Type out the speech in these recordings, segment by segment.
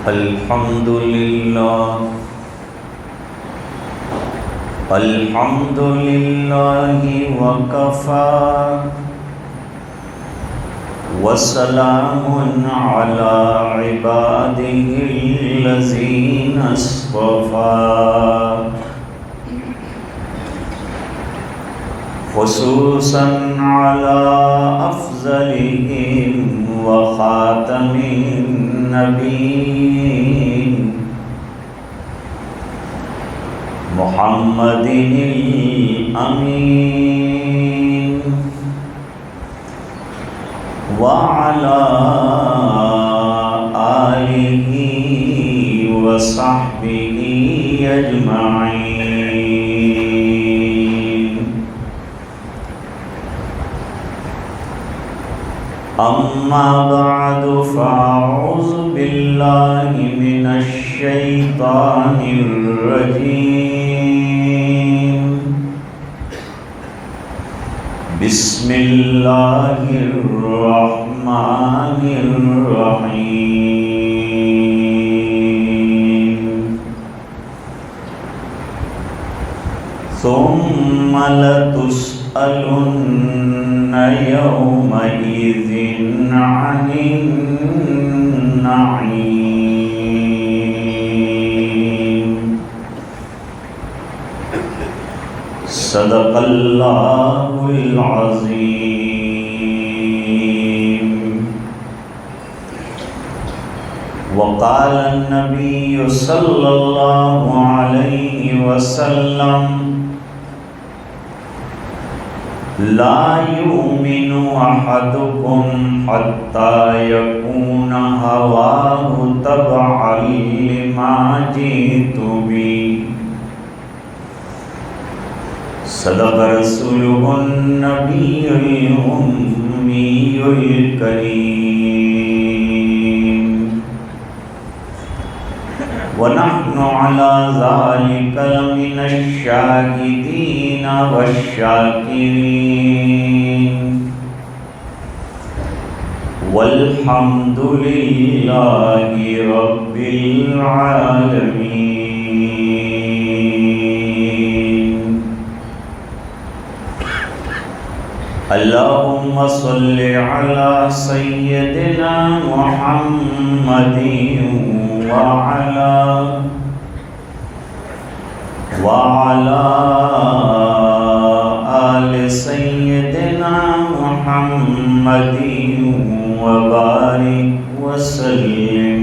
الحمد لله الحمد لله وكفى وسلام على عباده الذين اصطفى خصوصا على أفضلهم وخاتم النبيين محمد الأمين وعلى آله وصحبه أجمعين. أما بعد فأعوذ بالله من الشيطان الرجيم. بسم الله الرحمن الرحيم. ثم لتسألن يومئذ عن النعيم. صدق الله العظيم. وقال النبي صلى الله عليه وسلم: لا يؤمن أحدكم حتى يكون هواه تبعا لما جئت به. صدق رسوله النبي الأمي الكريم. ونحن على ذلك من الشاهدين والشاكرين. والحمد لله رب العالمين. اللهم صل على سيدنا محمد وعلى آل سيدنا محمد وبارك وسلم.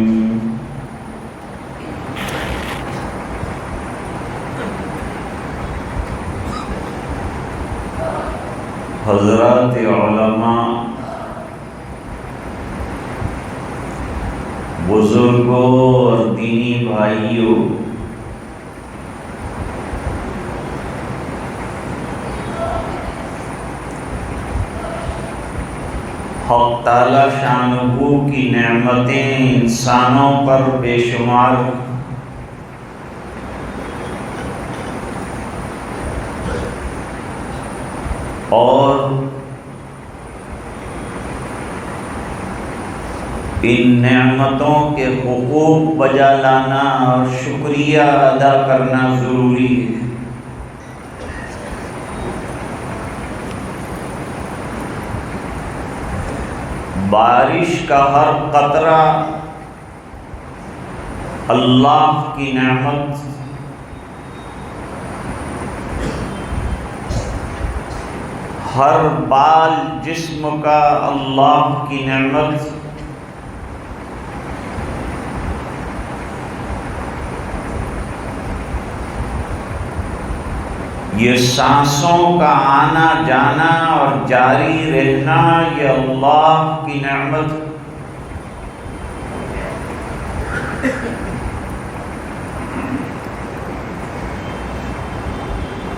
حضرات علماء، بزرگوں اور دینی بھائیوں، حق تعالی شانہ کی نعمتیں انسانوں پر بے شمار، اور ان نعمتوں کے حقوق بجا لانا اور شکریہ ادا کرنا ضروری ہے. بارش کا ہر قطرہ اللہ کی نعمت، ہر بال جسم کا اللہ کی نعمت، یہ سانسوں کا آنا جانا اور جاری رہنا، یہ اللہ کی نعمت.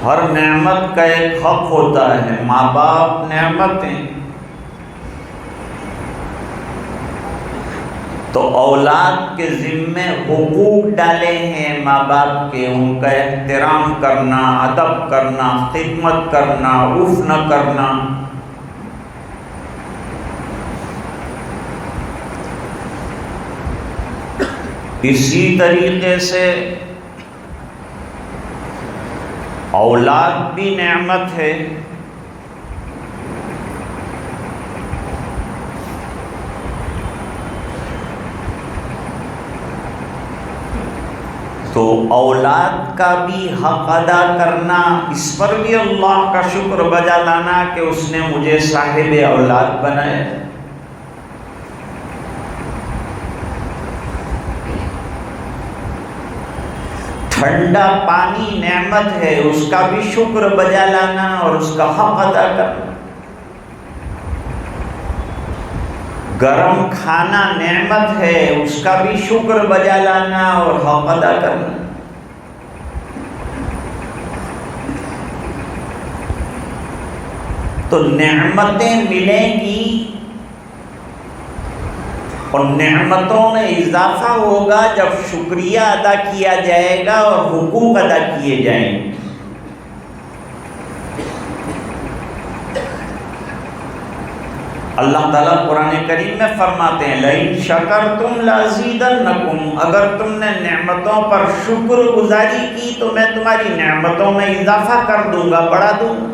ہر نعمت کا ایک حق ہوتا ہے. ماں باپ نعمتیں، تو اولاد کے ذمے حقوق ڈالے ہیں ماں باپ کے. ان کا احترام کرنا، ادب کرنا، خدمت کرنا، اف نہ کرنا. اسی طریقے سے اولاد بھی نعمت ہے. تو اولاد کا بھی حق ادا کرنا، اس پر بھی اللہ کا شکر بجا لانا کہ اس نے مجھے صاحب اولاد بنائے. ٹھنڈا پانی نعمت ہے، اس کا بھی شکر بجا لانا اور اس کا حق ادا کرنا. گرم کھانا نعمت ہے، اس کا بھی شکر بجا لانا اور حق ادا کرنا. تو نعمتیں ملیں گی اور نعمتوں میں اضافہ ہوگا جب شکریہ ادا کیا جائے گا اور حقوق ادا کیے جائیں گے. اللہ تعالیٰ قرآن کریم میں فرماتے ہیں لَإِن شَكَرْتُمْ لَأَزِيدَنَّكُمْ، اگر تم نے نعمتوں پر شکر گزاری کی تو میں تمہاری نعمتوں میں اضافہ کر دوں گا، بڑھا دوں گا.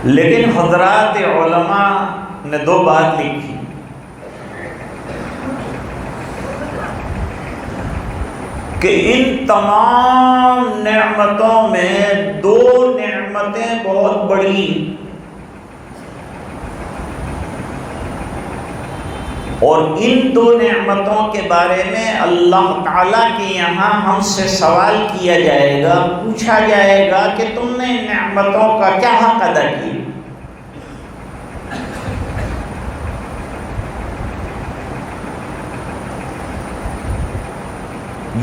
لیکن حضرات علماء نے دو بات لکھی کہ ان تمام نعمتوں میں دو نعمتیں بہت بڑی اور ان دو نعمتوں کے بارے میں اللہ تعالیٰ کے یہاں ہم سے سوال کیا جائے گا، پوچھا جائے گا کہ تم نے ان نعمتوں کا کیا حق ادا کیا.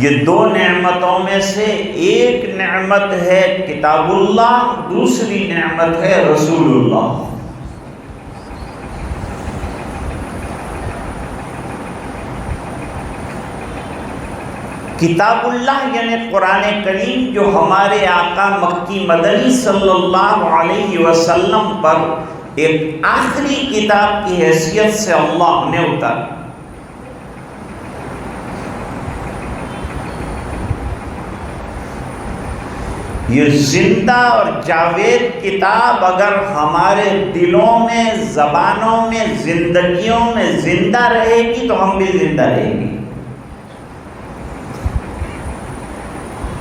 یہ دو نعمتوں میں سے ایک نعمت ہے کتاب اللہ، دوسری نعمت ہے رسول اللہ. کتاب اللہ یعنی قرآن کریم، جو ہمارے آقا مکی مدنی صلی اللہ علیہ وسلم پر ایک آخری کتاب کی حیثیت سے اللہ نے اتارا. یہ زندہ اور جاوید کتاب اگر ہمارے دلوں میں، زبانوں میں، زندگیوں میں زندہ رہے گی تو ہم بھی زندہ رہیں گے.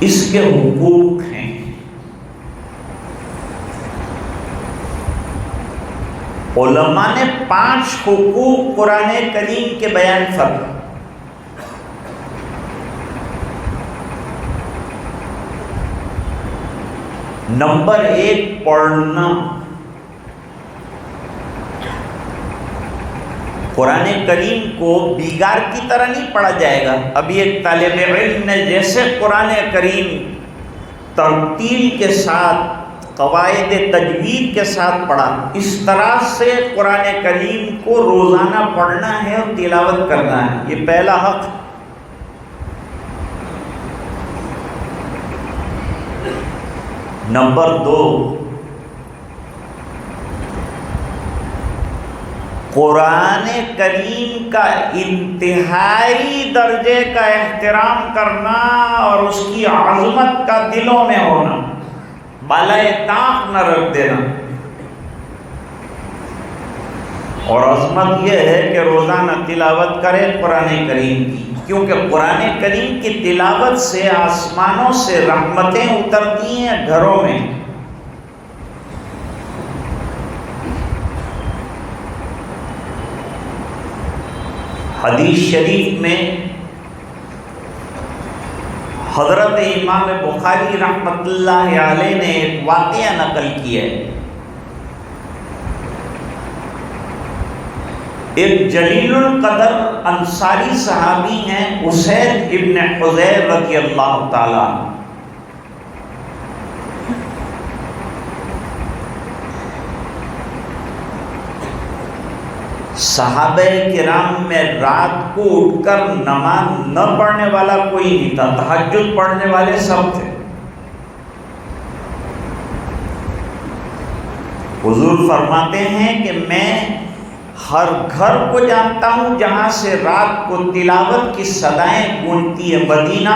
اس کے حقوق ہیں. علماء نے 5 حقوق قرآن کریم کے بیان فرمائے. نمبر 1 پڑھنا. قرآن کریم کو بیگار کی طرح نہیں پڑھا جائے گا. ابھی ایک طالب علم نے جیسے قرآن کریم ترتیل کے ساتھ، قواعد تجوید کے ساتھ پڑھا، اس طرح سے قرآن کریم کو روزانہ پڑھنا ہے اور تلاوت کرنا ہے. یہ پہلا حق. نمبر 2 قرآن کریم کا انتہائی درجے کا احترام کرنا اور اس کی عظمت کا دلوں میں ہونا، بالائے طاق نہ رکھ دینا. اور عظمت یہ ہے کہ روزانہ تلاوت کرے قرآن کریم کی، کیونکہ قرآن کریم کی تلاوت سے آسمانوں سے رحمتیں اترتی ہیں گھروں میں. حدیث شریف میں حضرت امام بخاری رحمۃ اللہ علیہ نے ایک واقعہ نقل کیا ہے. ایک جلیل القدر انصاری صحابی ہیں اسید ابن حضیر رضی اللہ تعالیٰ. صحابہ کرام میں رات کو اٹھ کر نماز نہ پڑھنے والا کوئی نہیں تھا، تہجد پڑھنے والے سب تھے. حضور فرماتے ہیں کہ میں ہر گھر کو جانتا ہوں جہاں سے رات کو تلاوت کی صدائیں گونجتی ہے مدینہ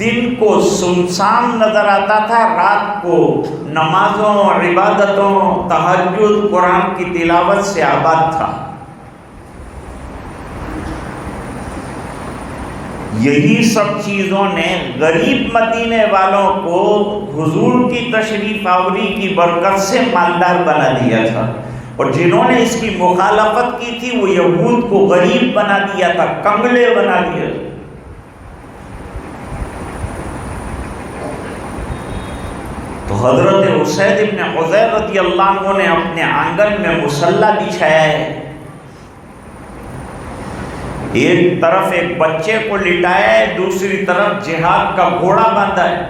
دن کو سنسان نظر آتا تھا، رات کو نمازوں، عبادتوں، تہجد، قرآن کی تلاوت سے آباد تھا۔ یہی سب چیزوں نے غریب مدینے والوں کو حضور کی تشریف آوری کی برکت سے مالدار بنا دیا تھا، اور جنہوں نے اس کی مخالفت کی تھی وہ یہود کو غریب بنا دیا تھا، کنگلے بنا دیا تھا۔ تو حضرت اسید ابن حضیر رضی اللہ عنہ نے اپنے آنگن میں مصلی بچھایا ہے، ایک طرف ایک بچے کو لٹایا ہے، دوسری طرف جہاد کا گھوڑا باندھا ہے،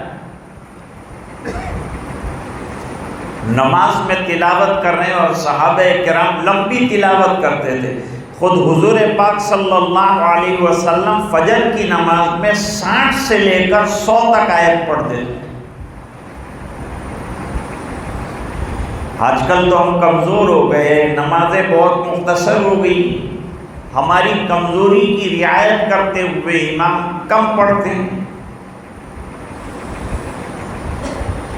نماز میں تلاوت کر رہے ہیں، اور صحابہ کرام لمبی تلاوت کرتے تھے۔ خود حضور پاک صلی اللہ علیہ وسلم فجر کی نماز میں 60 سے لے کر 100 تک آیت پڑھتے تھے۔ آج کل تو ہم کمزور ہو گئے، نمازیں بہت مختصر ہو گئی، ہماری کمزوری کی رعایت کرتے ہوئے امام کم پڑھتے ہیں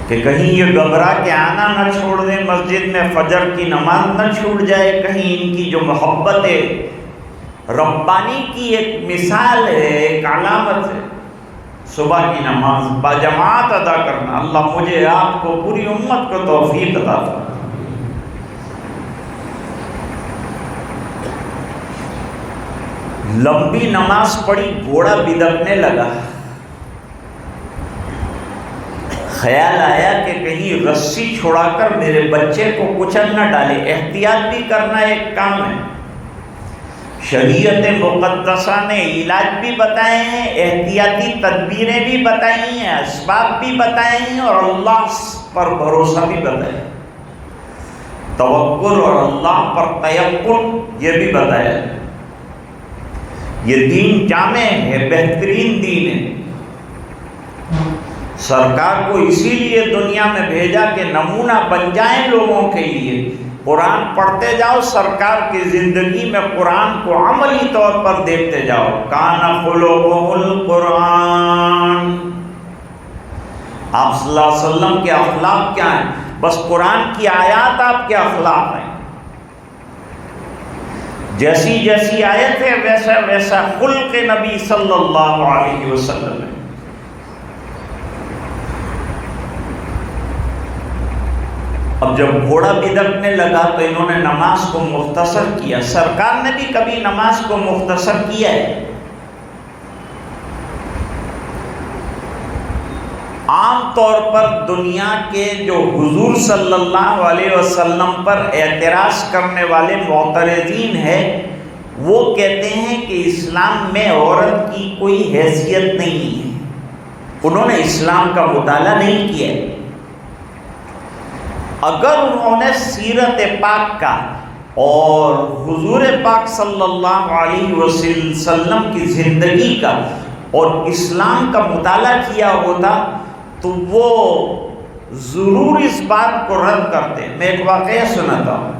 کہ کہیں یہ گھبرا کے آنا نہ چھوڑ دیں مسجد میں، فجر کی نماز نہ چھوٹ جائے، کہیں ان کی جو محبت ہے ربانی کی ایک مثال ہے، ایک علامت ہے، صبح کی نماز باجماعت ادا کرنا۔ اللہ مجھے آپ کو پوری امت کو توفیق عطا فرمائے۔ لمبی نماز پڑھی، گھوڑا بدکنے لگا، خیال آیا کہ کہیں رسی چھوڑا کر میرے بچے کو کچل نہ ڈالے، احتیاط بھی کرنا ایک کام ہے۔ شریعت مقدسہ نے علاج بھی بتائے ہیں، احتیاطی تدبیریں بھی بتائی ہیں، اسباب بھی بتائے ہیں، اور اللہ پر بھروسہ بھی بتایا، توکل اور اللہ پر تیقن یہ بھی بتایا۔ یہ دین جامع ہے، بہترین دین ہے۔ سرکار کو اسی لیے دنیا میں بھیجا کہ نمونہ بن جائیں لوگوں کے لیے۔ قرآن پڑھتے جاؤ، سرکار کی زندگی میں قرآن کو عملی طور پر دیکھتے جاؤ۔ کان خلقہ القرآن، آپ صلی اللہ علیہ وسلم کے اخلاق کیا ہیں؟ بس قرآن کی آیات آپ کے اخلاق ہیں، جیسی جیسی آیت ہے ویسا ویسا خلق نبی صلی اللہ علیہ وسلم ہے۔ اب جب گھوڑا بدکنے لگا تو انہوں نے نماز کو مختصر کیا۔ سرکار نے بھی کبھی نماز کو مختصر کیا ہے۔ عام طور پر دنیا کے جو حضور صلی اللہ علیہ وسلم پر اعتراض کرنے والے معترضین ہیں، وہ کہتے ہیں کہ اسلام میں عورت کی کوئی حیثیت نہیں ہے، انہوں نے اسلام کا مطالعہ نہیں کیا۔ اگر انہوں نے سیرت پاک کا اور حضور پاک صلی اللہ علیہ وسلم کی زندگی کا اور اسلام کا مطالعہ کیا ہوتا تو وہ ضرور اس بات کو رد کرتے۔ میں ایک واقعہ سناتا ہوں۔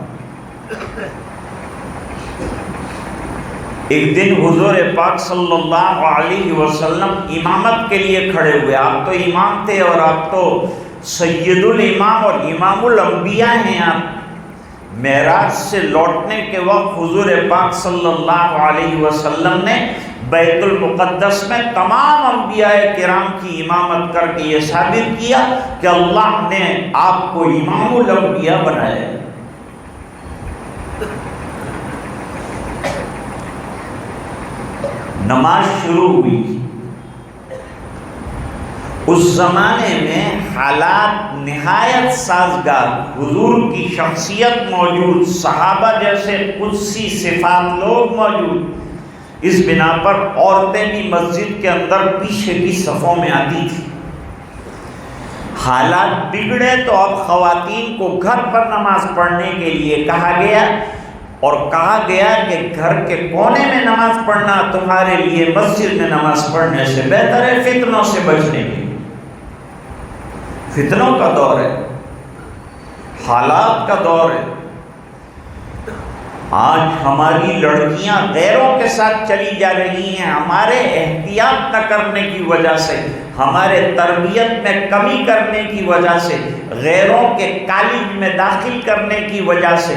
ایک دن حضور پاک صلی اللہ علیہ وسلم امامت کے لیے کھڑے ہوئے۔ آپ تو امام تھے اور آپ تو سید الامام اور امام الانبیاء ہیں۔ آپ معراج سے لوٹنے کے وقت حضور پاک صلی اللہ علیہ وسلم نے بیت المقدس میں تمام انبیاء کرام کی امامت کر کے یہ ثابت کیا کہ اللہ نے آپ کو امام الانبیاء بنایا۔ نماز شروع ہوئی۔ اس زمانے میں حالات نہایت سازگار، حضور کی شخصیت موجود، صحابہ جیسے قدسی صفات لوگ موجود، اس بنا پر عورتیں بھی مسجد کے اندر پیچھے کی صفوں میں آتی تھی۔ حالات بگڑے تو اب خواتین کو گھر پر نماز پڑھنے کے لیے کہا گیا، اور کہا گیا کہ گھر کے کونے میں نماز پڑھنا تمہارے لیے مسجد میں نماز پڑھنے سے بہتر ہے، فتنوں سے بچنے کے لیے۔ فتنوں کا دور ہے، حالات کا دور ہے۔ آج ہماری لڑکیاں غیروں کے ساتھ چلی جا رہی ہیں ہمارے احتیاط نہ کرنے کی وجہ سے، ہمارے تربیت میں کمی کرنے کی وجہ سے، غیروں کے کالج میں داخل کرنے کی وجہ سے،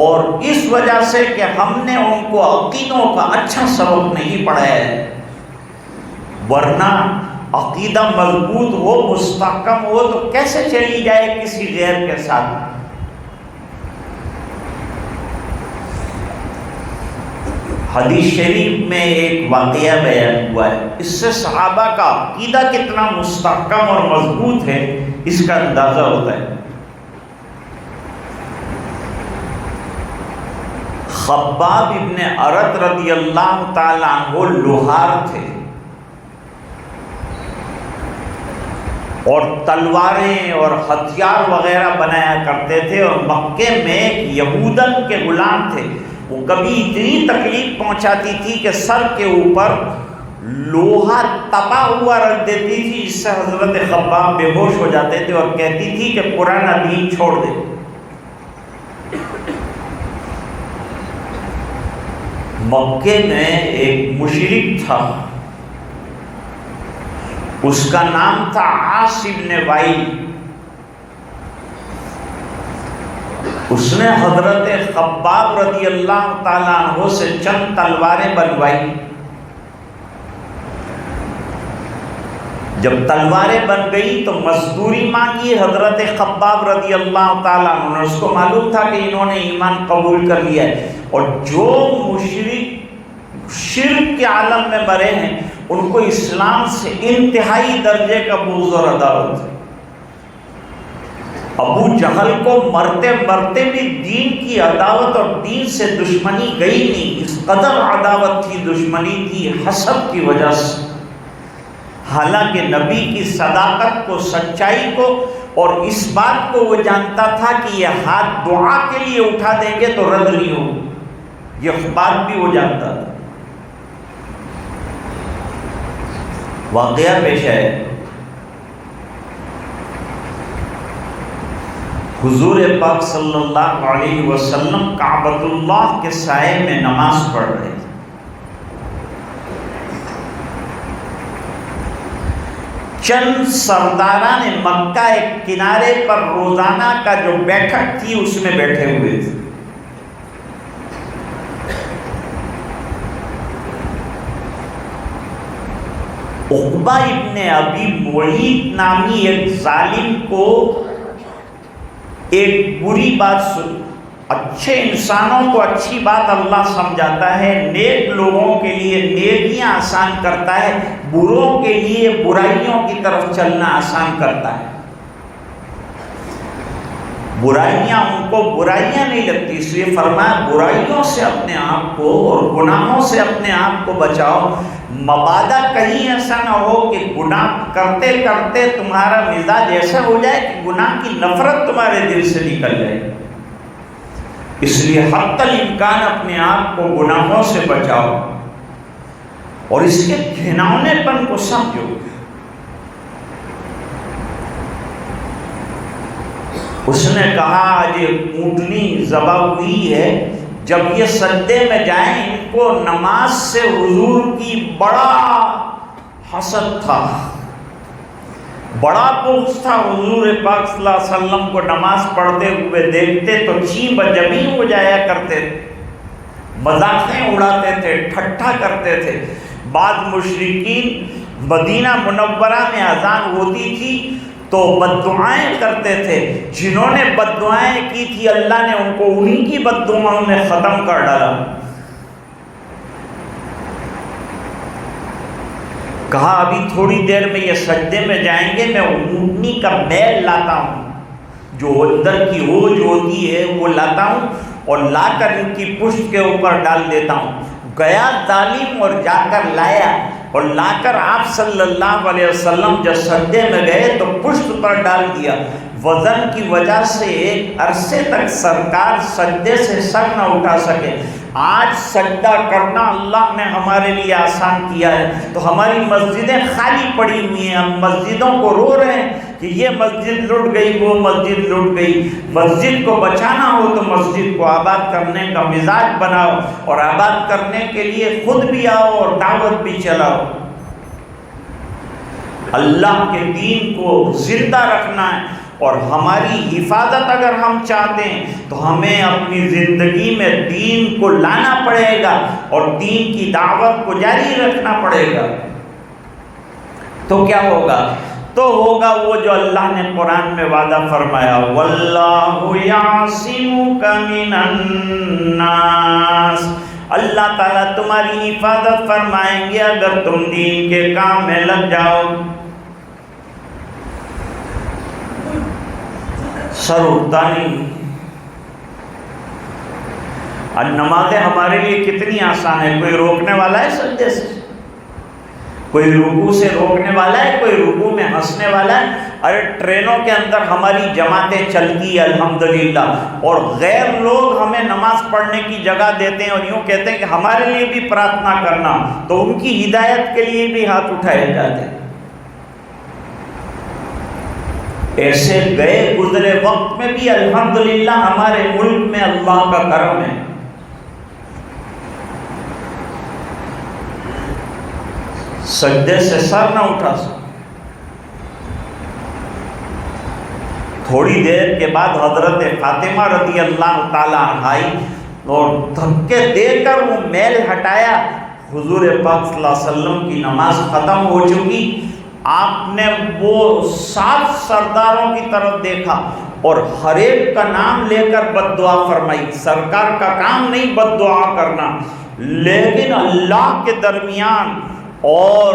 اور اس وجہ سے کہ ہم نے ان کو عقیدوں کا اچھا سبق نہیں پڑھایا ہے۔ ورنہ عقیدہ مضبوط ہو، مستحکم ہو تو کیسے چلی جائے کسی غیر کے ساتھ؟ حدیث شریف میں ایک واقعہ بیان ہوا ہے، اس سے صحابہ کا عقیدہ کتنا مستحکم اور مضبوط ہے اس کا اندازہ ہوتا ہے۔ خباب ابن ارت رضی اللہ تعالیٰ عنہ لوہار تھے اور تلواریں اور ہتھیار وغیرہ بنایا کرتے تھے، اور مکے میں ایک یہودن کے غلام تھے، وہ کبھی اتنی تکلیف پہنچاتی تھی کہ سر کے اوپر لوہا تپا ہوا رکھ دیتی تھی، جس سے حضرت خباب بے ہوش ہو جاتے تھے اور کہتی تھی کہ پرانا دین چھوڑ دے۔ مکے میں ایک مشرک تھا، اس کا نام تھا عاص بن وائل۔ اس نے حضرت خباب رضی اللہ تعالیٰ عنہ سے چند تلواریں بنوائی۔ جب تلواریں بن گئی تو مزدوری مانگی حضرت خباب رضی اللہ تعالیٰ عنہ نے، اس کو معلوم تھا کہ انہوں نے ایمان قبول کر لیا ہے، اور جو مشرک شرک کے عالم میں مرے ہیں ان کو اسلام سے انتہائی درجے کا بغض اور عداوت ہے۔ ابو جہل کو مرتے مرتے بھی دین کی عداوت اور دین سے دشمنی گئی نہیں، اس قدر عداوت تھی، دشمنی تھی حسد کی وجہ سے۔ حالانکہ نبی کی صداقت کو، سچائی کو اور اس بات کو وہ جانتا تھا کہ یہ ہاتھ دعا کے لیے اٹھا دیں گے تو رد نہیں ہو، یہ بات بھی وہ جانتا تھا۔ واقعہ پیش ہے، حضور پاک صلی اللہ علیہ وسلم کعبۃ اللہ کے سائے میں نماز پڑھ رہے تھے۔ چند سرداران مکہ ایک کنارے پر روزانہ کا جو بیٹھک تھی اس میں بیٹھے ہوئے تھے۔ عقبہ ابن ابی معیط نامی ایک ظالم کو ایک بری بات سن، اچھے انسانوں کو اچھی بات اللہ سمجھاتا ہے، نیک لوگوں کے لیے نیکیاں آسان کرتا ہے، بروں کے لیے برائیوں کی طرف چلنا آسان کرتا ہے۔ برائیاں ان کو برائیاں نہیں لگتی، اس لیے فرمایا برائیوں سے اپنے آپ کو اور گناہوں سے اپنے آپ کو بچاؤ، مبادا کہیں ایسا نہ ہو کہ گناہ کرتے کرتے تمہارا مزاج ایسا ہو جائے کہ گناہ کی نفرت تمہارے دل سے نکل جائے۔ اس لیے حتی الامکان اپنے آپ کو گناہوں سے بچاؤ اور اس کے گھناؤنے پن کو سمجھو۔ اس نے کہا یہ اونٹنی ذبح ہوئی ہے، جب یہ سجدے میں جائیں، ان کو نماز سے حضور کی بڑا حسد تھا، بڑا بغض تھا۔ حضور پاک صلی اللہ علیہ وسلم کو نماز پڑھتے ہوئے دیکھتے تو چین بجمی ہو جایا کرتے تھے، مذاقیں اڑاتے تھے، ٹھٹھا کرتے تھے۔ بعض مشرکین مدینہ منورہ میں اذان ہوتی تھی تو بددعائیں کرتے تھے، جنہوں نے بددعائیں کی تھی اللہ نے ان کو انہی کی بددعاؤں میں ختم کر ڈالا۔ کہا ابھی تھوڑی دیر میں یہ سجدے میں جائیں گے، میں اونٹنی کا بیل لاتا ہوں، جو اندر کی ہوج ہوتی ہے وہ لاتا ہوں اور لا کر ان کی پشت کے اوپر ڈال دیتا ہوں۔ گیا ظالم اور جا کر لایا، اور لا کر آپ صلی اللہ علیہ وسلم جب سجدے میں گئے تو پشت پر ڈال دیا۔ وزن کی وجہ سے ایک عرصے تک سرکار سجدے سے سر نہ اٹھا سکے۔ آج سجدہ کرنا اللہ نے ہمارے لیے آسان کیا ہے، تو ہماری مسجدیں خالی پڑی ہوئی ہیں، ہم مسجدوں کو رو رہے ہیں کہ کہ یہ مسجد لٹ گئی، وہ مسجد لٹ گئی۔ مسجد کو بچانا ہو تو مسجد کو آباد کرنے کا مزاج بناؤ، اور آباد کرنے کے لیے خود بھی آؤ اور دعوت بھی چلاؤ۔ اللہ کے دین کو زندہ رکھنا ہے، اور ہماری حفاظت اگر ہم چاہتے ہیں تو ہمیں اپنی زندگی میں دین کو لانا پڑے گا اور دین کی دعوت کو جاری رکھنا پڑے گا۔ تو کیا ہوگا؟ تو ہوگا وہ جو اللہ نے قرآن میں وعدہ فرمایا، وَاللَّهُ يَعْصِمُكَ مِنَ النَّاسِ، اللہ تعالیٰ تمہاری حفاظت فرمائیں گے اگر تم دین کے کام میں لگ جاؤ۔ سر اٹھتا نہیں۔ اور نمازیں ہمارے لیے کتنی آسان ہے، کوئی روکنے والا ہے سجدے سے؟ کوئی رکوع سے روکنے والا ہے؟ کوئی رکوع میں ہنسنے والا ہے؟ ارے ٹرینوں کے اندر ہماری جماعتیں چلتی ہے الحمدللہ، اور غیر لوگ ہمیں نماز پڑھنے کی جگہ دیتے ہیں اور یوں کہتے ہیں کہ ہمارے لیے بھی پرارتھنا کرنا، تو ان کی ہدایت کے لیے بھی ہاتھ اٹھائے جاتے ہیں۔ ایسے گئے گزرے وقت میں بھی الحمدللہ ہمارے ملک میں اللہ کا کرم ہے۔ سجدے سے سر نہ اٹھا سکتے۔ تھوڑی دیر کے بعد حضرت فاطمہ رضی اللہ تعالیٰ عنہا آئی اور دھکے دے کر وہ میل ہٹایا۔ حضور پاک صلی اللہ علیہ وسلم کی نماز ختم ہو چکی، آپ نے وہ 7 سرداروں کی طرف دیکھا اور ہر ایک کا نام لے کر بد دعا فرمائی۔ سرکار کا کام نہیں بد دعا کرنا، لیکن اللہ کے درمیان اور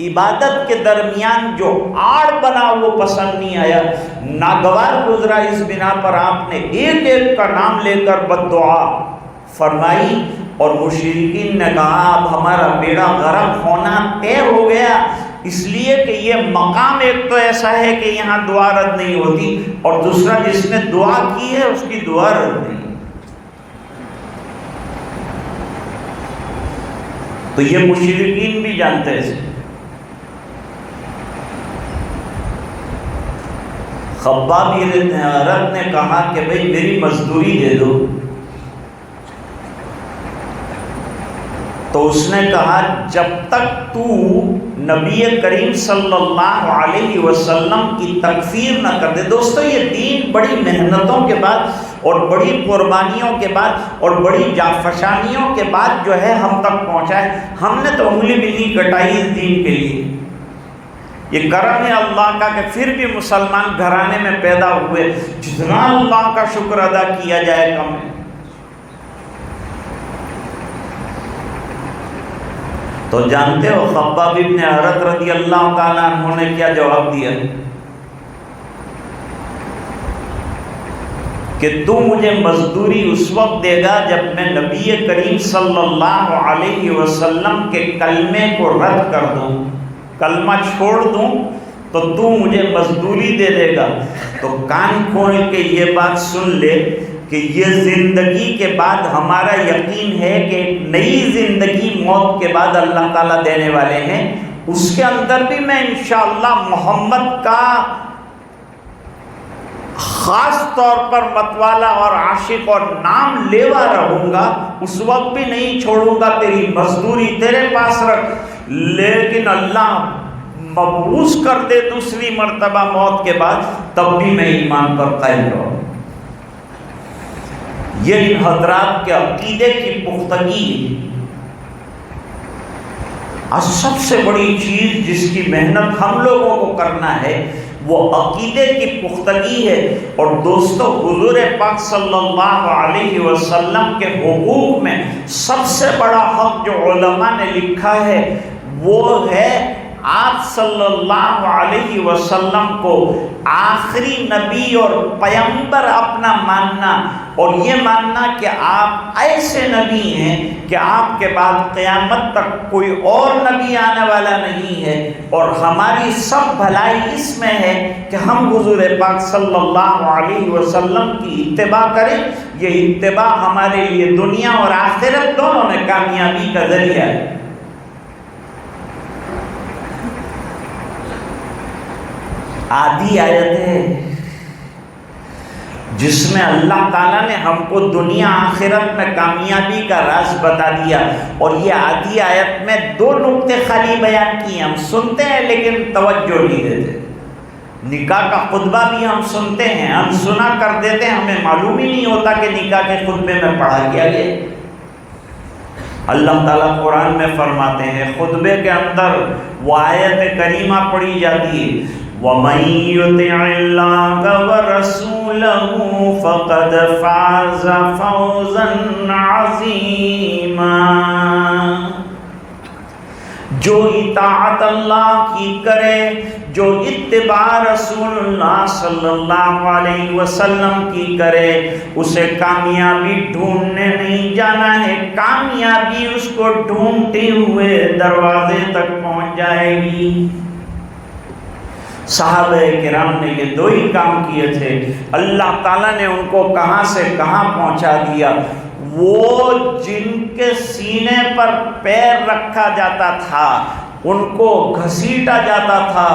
عبادت کے درمیان جو آڑ بنا وہ پسند نہیں آیا، ناگوار گزرا۔ اس بنا پر آپ نے ایک ایک کا نام لے کر بد دعا فرمائی، اور مشرکین نے کہا اب ہمارا بیڑا غرق ہونا طے ہو گیا، اس لیے کہ یہ مقام ایک تو ایسا ہے کہ یہاں دعا رد نہیں ہوتی، اور دوسرا جس نے دعا کی ہے اس کی دعا رد نہیں۔ تو یہ مشرکین بھی جانتے تھے۔ خباب بن ارت نے کہا کہ بھئی میری مزدوری دے دو، تو اس نے کہا جب تک تو نبی کریم صلی اللہ علیہ وسلم کی تکفیر نہ کر دے۔ دوستو یہ دین بڑی محنتوں کے بعد اور بڑی قربانیوں کے بعد اور بڑی جانفشانیوں کے بعد جو ہے ہم تک پہنچا ہے۔ ہم نے تو انگلی بھی نہیں کٹائی اس دین کے لیے۔ یہ کرم ہے اللہ کا کہ پھر بھی مسلمان گھرانے میں پیدا ہوئے، جتنا اللہ کا شکر ادا کیا جائے کم ہے۔ تو جانتے ہو خباب بن ارت رضی اللہ تعالیٰ عنہ نے کیا جواب دیا کہ تو مجھے مزدوری اس وقت دے گا جب میں نبی کریم صلی اللہ علیہ وسلم کے کلمے کو رد کر دوں، کلمہ چھوڑ دوں تو مجھے مزدوری دے دے گا۔ تو کان کھول کے یہ بات سن لے کہ یہ زندگی کے بعد ہمارا یقین ہے کہ ایک نئی زندگی موت کے بعد اللہ تعالیٰ دینے والے ہیں، اس کے اندر بھی میں انشاءاللہ محمد کا خاص طور پر متوالا اور عاشق اور نام لیوا رہوں گا، اس وقت بھی نہیں چھوڑوں گا، تیری مزدوری تیرے پاس رکھ۔ لیکن اللہ مبعوث کر دے دوسری مرتبہ موت کے بعد، تب بھی میں ایمان پر قائم رہوں۔ یہ ان حضرات کے عقیدے کی پختگی ہے۔ اور سب سے بڑی چیز جس کی محنت ہم لوگوں کو کرنا ہے وہ عقیدے کی پختگی ہے۔ اور دوستو حضور پاک صلی اللہ علیہ وسلم کے حقوق میں سب سے بڑا حق جو علماء نے لکھا ہے وہ ہے آپ صلی اللہ علیہ وسلم کو آخری نبی اور پیغمبر اپنا ماننا، اور یہ ماننا کہ آپ ایسے نبی ہیں کہ آپ کے بعد قیامت تک کوئی اور نبی آنے والا نہیں ہے، اور ہماری سب بھلائی اس میں ہے کہ ہم حضور پاک صلی اللہ علیہ وسلم کی اتباع کریں۔ یہ اتباع ہمارے لیے دنیا اور آخرت دونوں میں کامیابی کا ذریعہ ہے۔ آدھی آیت ہے جس میں اللہ تعالیٰ نے ہم کو دنیا آخرت میں کامیابی کا راز بتا دیا، اور یہ آدھی آیت میں 2 نقطے خالی بیان کیے. ہم سنتے ہیں لیکن توجہ نہیں دیتے. نکاح کا خطبہ بھی ہم سنتے ہیں، ہم سنا کر دیتے ہیں، ہمیں معلوم ہی نہیں ہوتا کہ نکاح کے خطبے میں پڑھا کیا گیا. اللہ تعالیٰ قرآن میں فرماتے ہیں، خطبے کے اندر وہ آیت کریمہ پڑھی جاتی ہے، وَمَن يُطِعِ اللَّهَ وَرَسُولَهُ فَقَدْ فَازَ فَوْزًا عَظِيمًا. جو اطاعت اللہ کی کرے، جو اتباع رسول اللہ صلی اللہ علیہ وسلم کی کرے، اسے کامیابی ڈھونڈنے نہیں جانا ہے، کامیابی اس کو ڈھونڈتے ہوئے دروازے تک پہنچ جائے گی. صحابہ کرام نے یہ 2 ہی کام کیے تھے، اللہ تعالیٰ نے ان کو کہاں سے کہاں پہنچا دیا. وہ جن کے سینے پر پیر رکھا جاتا تھا، ان کو گھسیٹا جاتا تھا،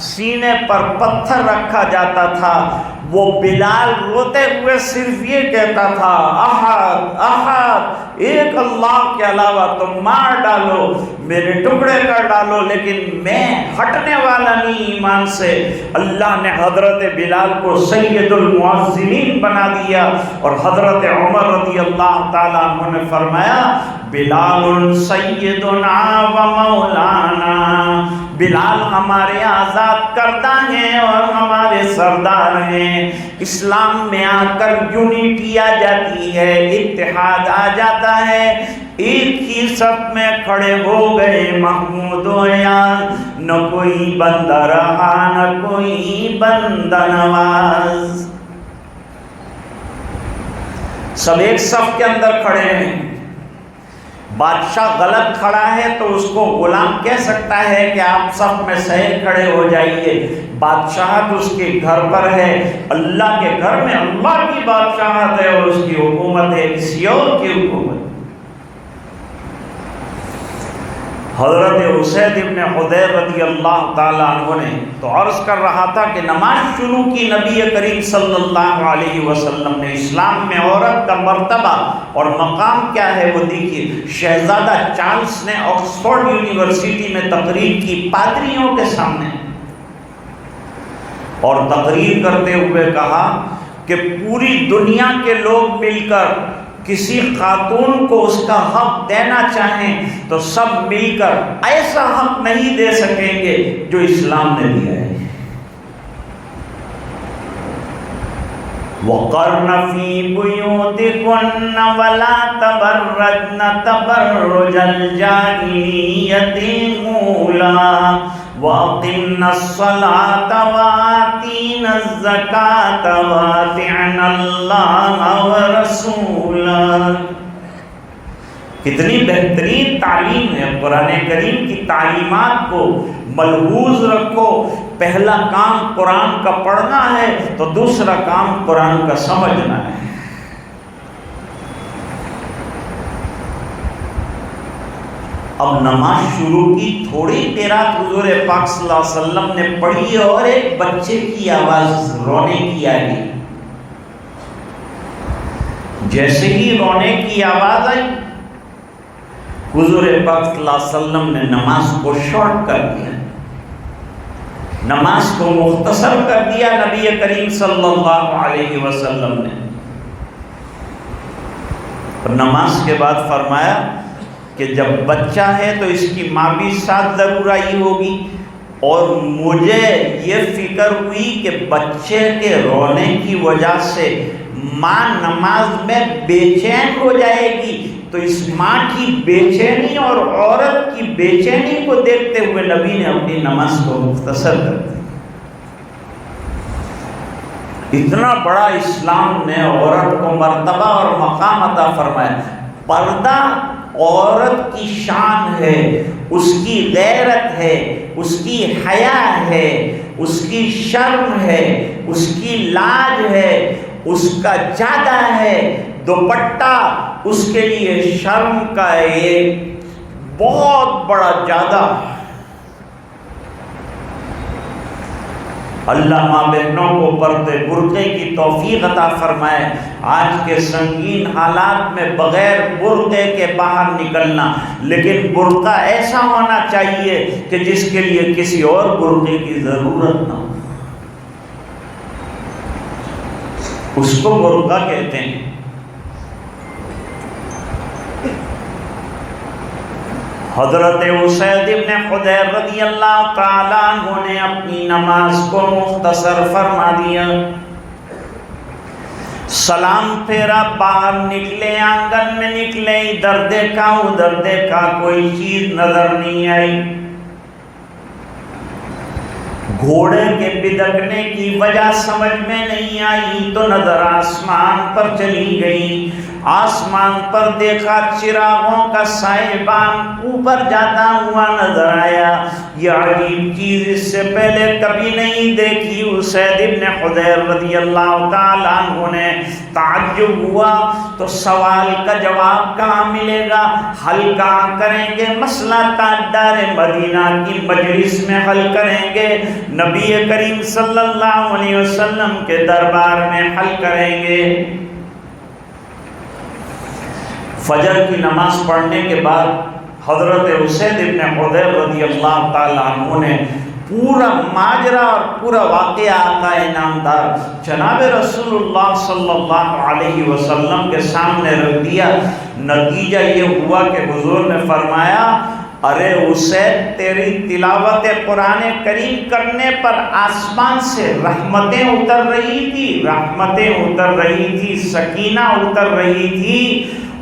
سینے پر پتھر رکھا جاتا تھا، وہ بلال روتے ہوئے صرف یہ کہتا تھا، احد احد، ایک اللہ کے علاوہ تم مار ڈالو، میرے ٹکڑے کر ڈالو، لیکن میں ہٹنے والا نہیں ایمان سے. اللہ نے حضرت بلال کو سید المؤذنین بنا دیا، اور حضرت عمر رضی اللہ تعالیٰ عنہ نے فرمایا، بلال سیدنا و مولانا، بلال ہمارے آزاد کردہ ہیں اور ہمارے سردار ہیں. اسلام میں آ کر یونیٹی آ جاتی ہے، اتحاد آ جاتا ہے، ایک ہی صف میں کھڑے ہو گئے محمود و یار، نہ کوئی بندہ رہا نہ کوئی بندہ نواز. سب ایک صف کے اندر کھڑے ہیں. بادشاہ غلط کھڑا ہے تو اس کو غلام کہہ سکتا ہے کہ آپ صف میں صحیح کھڑے ہو جائیے. بادشاہت اس کے گھر پر ہے، اللہ کے گھر میں اللہ کی بادشاہت ہے اور اس کی حکومت ہے، کسی اور کی حکومت. حضرت اسید ابن حضیر رضی اللہ تعالیٰ عنہ نے تو عرض کر رہا تھا کہ نماز شروع کی نبی کریم صلی اللہ علیہ وسلم نے. اسلام میں عورت کا مرتبہ اور مقام کیا ہے وہ دیکھیے. شہزادہ چارلس نے آکسفورڈ یونیورسٹی میں تقریر کی پادریوں کے سامنے، اور تقریر کرتے ہوئے کہا کہ پوری دنیا کے لوگ مل کر کسی خاتون کو اس کا حق دینا چاہیں تو سب مل کر ایسا حق نہیں دے سکیں گے جو اسلام نے دیا ہے. وَقَرْنَ فِي بُيُوتِكُنَّ وَلَا تَبَرَّجْنَ تَبَرُّجَ الْجَاهِلِيَّةِ الْأُولَىٰ وَأَقِمْنَ الصَّلَاةَ وَآتِينَ الزَّكَاةَ وَأَطِعْنَ اللَّهَ وَرَسُولَهُ. کتنی بہترین تعلیم ہے. قرآن کریم کی تعلیمات کو ملحوظ رکھو. پہلا کام قرآن کا پڑھنا ہے تو دوسرا کام قرآن کا سمجھنا ہے. اب نماز شروع کی تھوڑی دیر حضور پاک صلی اللہ علیہ وسلم نے پڑھی اور ایک بچے کی آواز رونے کی آئی. جیسے ہی رونے کی آواز آئی حضور پاک صلی اللہ علیہ وسلم نے نماز کو شارٹ کر دیا، نماز کو مختصر کر دیا نبی کریم صلی اللہ علیہ وسلم نے. اور نماز کے بعد فرمایا کہ جب بچہ ہے تو اس کی ماں بھی ساتھ ضرور آئی ہوگی، اور مجھے یہ فکر ہوئی کہ بچے کے رونے کی وجہ سے ماں نماز میں بے چین ہو جائے گی، تو اس ماں کی بے چینی اور عورت کی بے چینی کو دیکھتے ہوئے نبی نے اپنی نماز کو مختصر کر دیا. اتنا بڑا اسلام نے عورت کو مرتبہ اور مقام عطا فرمایا. پردہ عورت کی شان ہے، اس کی غیرت ہے، اس کی حیا ہے، اس کی شرم ہے، اس کی لاج ہے، اس کا جادہ ہے. دوپٹہ اس کے لیے شرم کا ایک بہت بڑا جادہ. اللہ ماں بہنوں کو پردے برقعے کی توفیق عطا فرمائے۔ آج کے سنگین حالات میں بغیر برقعے کے باہر نکلنا، لیکن برقع ایسا ہونا چاہیے کہ جس کے لیے کسی اور برقعے کی ضرورت نہ ہو، اس کو برقع کہتے ہیں۔ حضرت اسید بن حضیر رضی اللہ تعالیٰ عنہ نے اپنی نماز کو مختصر فرما دیا، سلام پھیرا، باہر نکلے، آنگن میں نکلے، ادھر دیکھا ادھر دیکھا، کوئی چیز نظر نہیں آئی۔ گھوڑے کے بدکنے کی وجہ سمجھ میں نہیں آئی تو نظر آسمان پر چلی گئی، آسمان پر دیکھا چراغوں کا سائبان اوپر جاتا ہوا نظر آیا۔ یہ عجیب چیز اس سے پہلے کبھی نہیں دیکھی۔ اسید بن حضیر رضی اللہ تعالیٰ عنہ نے تعجب ہوا، تو سوال کا جواب کہاں ملے گا، حل کہاں کریں گے؟ مسئلہ تاجدار مدینہ کی مجلس میں حل کریں گے، نبی کریم صلی اللہ علیہ وسلم کے دربار میں حل کریں گے۔ فجر کی نماز پڑھنے کے بعد حضرت اسید بن حضیر رضی اللہ تعالیٰ عنہ نے پورا ماجرا اور پورا واقعہ آقا انعامدار جناب رسول اللہ صلی اللہ علیہ وسلم کے سامنے رکھ دیا۔ نتیجہ یہ ہوا کہ حضور نے فرمایا، ارے اسید، تیری تلاوت قرآن کریم کرنے پر آسمان سے رحمتیں اتر رہی تھی، رحمتیں اتر رہی تھی، سکینہ اتر رہی تھی،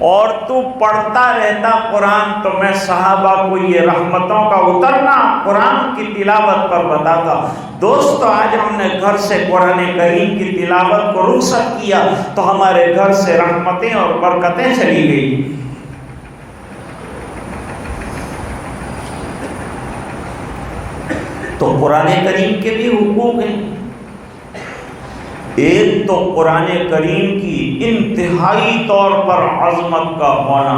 اور تو پڑھتا رہتا قرآن، تو میں صحابہ کو یہ رحمتوں کا اترنا قرآن کی تلاوت پر بتاتا۔ دوستو، آج ہم نے گھر سے قرآن کریم کی تلاوت کو رخصت کیا تو ہمارے گھر سے رحمتیں اور برکتیں چلی گئی۔ تو قرآن کریم کے بھی حقوق ہیں۔ ایک تو قرآن کریم کی انتہائی طور پر عظمت کا ہونا،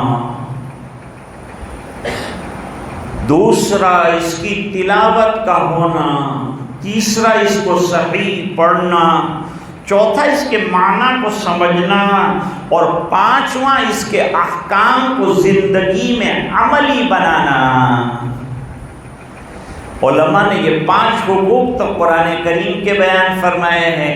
دوسرا اس کی تلاوت کا ہونا، تیسرا اس کو صحیح پڑھنا، چوتھا اس کے معنی کو سمجھنا، اور پانچواں اس کے احکام کو زندگی میں عملی بنانا۔ علماء نے یہ 5 حقوق تو قرآن کریم کے بیان فرمائے ہیں،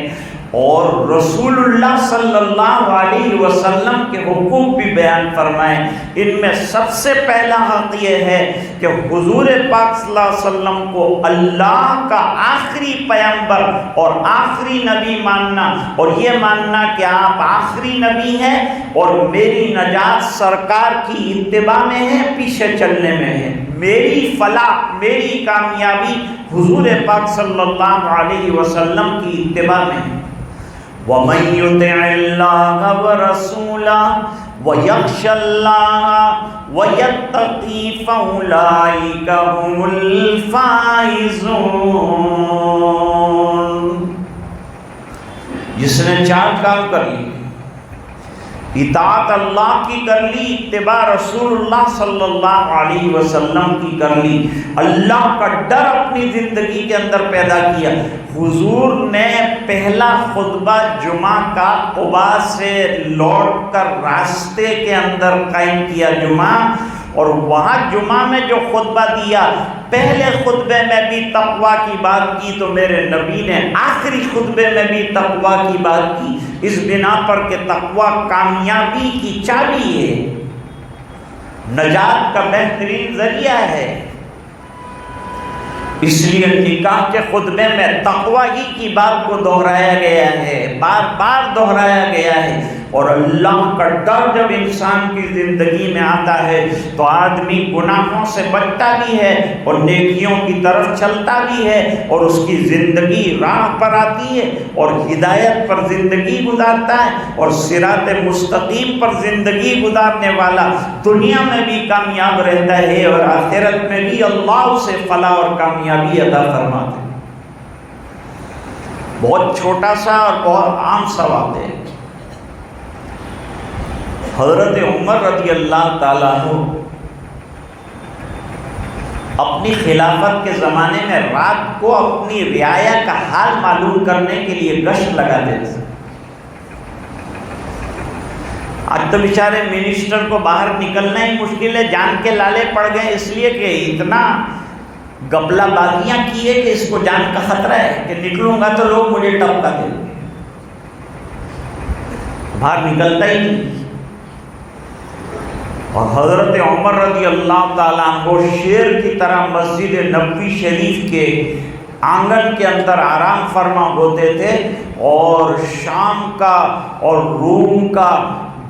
اور رسول اللہ صلی اللہ علیہ وسلم کے حقوق بھی بیان فرمائے۔ ان میں سب سے پہلا حق یہ ہے کہ حضور پاک صلی اللہ علیہ وسلم کو اللہ کا آخری پیغمبر اور آخری نبی ماننا، اور یہ ماننا کہ آپ آخری نبی ہیں اور میری نجات سرکار کی اتباع میں ہے، پیچھے چلنے میں ہے۔ میری فلاح، میری کامیابی حضور پاک صلی اللہ علیہ وسلم کی اتباع میں ہے۔ وَمَن يُطِعِ اللَّهَ وَرَسُولَهُ وَيَخْشَ اللَّهَ وَيَتَّقِي فَأُولَٰئِكَ هُمُ الْفَائِزُونَ۔ جس نے 4 کام کر لی، اطاعت اللہ کی کر لی، اتباع رسول اللہ صلی اللہ علیہ وسلم کی کر لی، اللہ کا ڈر اپنی زندگی کے اندر پیدا کیا۔ حضور نے پہلا خطبہ جمعہ کا قباء سے لوٹ کر راستے کے اندر قائم کیا جمعہ، اور وہاں جمعہ میں جو خطبہ دیا، پہلے خطبے میں بھی تقویٰ کی بات کی تو میرے نبی نے آخری خطبے میں بھی تقویٰ کی بات کی، اس بنا پر کہ تقویٰ کامیابی کی چابی ہے، نجات کا بہترین ذریعہ ہے۔ اس لیے نکاح کے خطبے میں تقویٰ ہی کی بات کو دہرایا گیا ہے، بار بار دہرایا گیا ہے۔ اور اللہ کا ڈر جب انسان کی زندگی میں آتا ہے تو آدمی گناہوں سے بچتا بھی ہے اور نیکیوں کی طرف چلتا بھی ہے، اور اس کی زندگی راہ پر آتی ہے اور ہدایت پر زندگی گزارتا ہے، اور صراط مستقیم پر زندگی گزارنے والا دنیا میں بھی کامیاب رہتا ہے اور آخرت میں بھی اللہ اسے فلاح اور کامیابی عطا فرماتا ہے۔ بہت چھوٹا سا اور بہت عام سا واقعہ ہے۔ حضرت عمر رضی اللہ تعالیٰ عنہ اپنی خلافت کے زمانے میں رات کو اپنی رعایا کا حال معلوم کرنے کے لیے گشت لگاتے تھے۔ آج تو بیچارے منسٹر کو باہر نکلنا ہی مشکل ہے، جان کے لالے پڑ گئے، اس لیے کہ اتنا گپلا بازیاں کیے کہ اس کو جان کا خطرہ ہے کہ نکلوں گا تو لوگ مجھے ٹپکا دیں گے، باہر نکلتا ہی نہیں۔ اور حضرت عمر رضی اللہ تعالیٰ عنہ شیر کی طرح مسجد نبوی شریف کے آنگن کے اندر آرام فرما ہوتے تھے، اور شام کا اور روم کا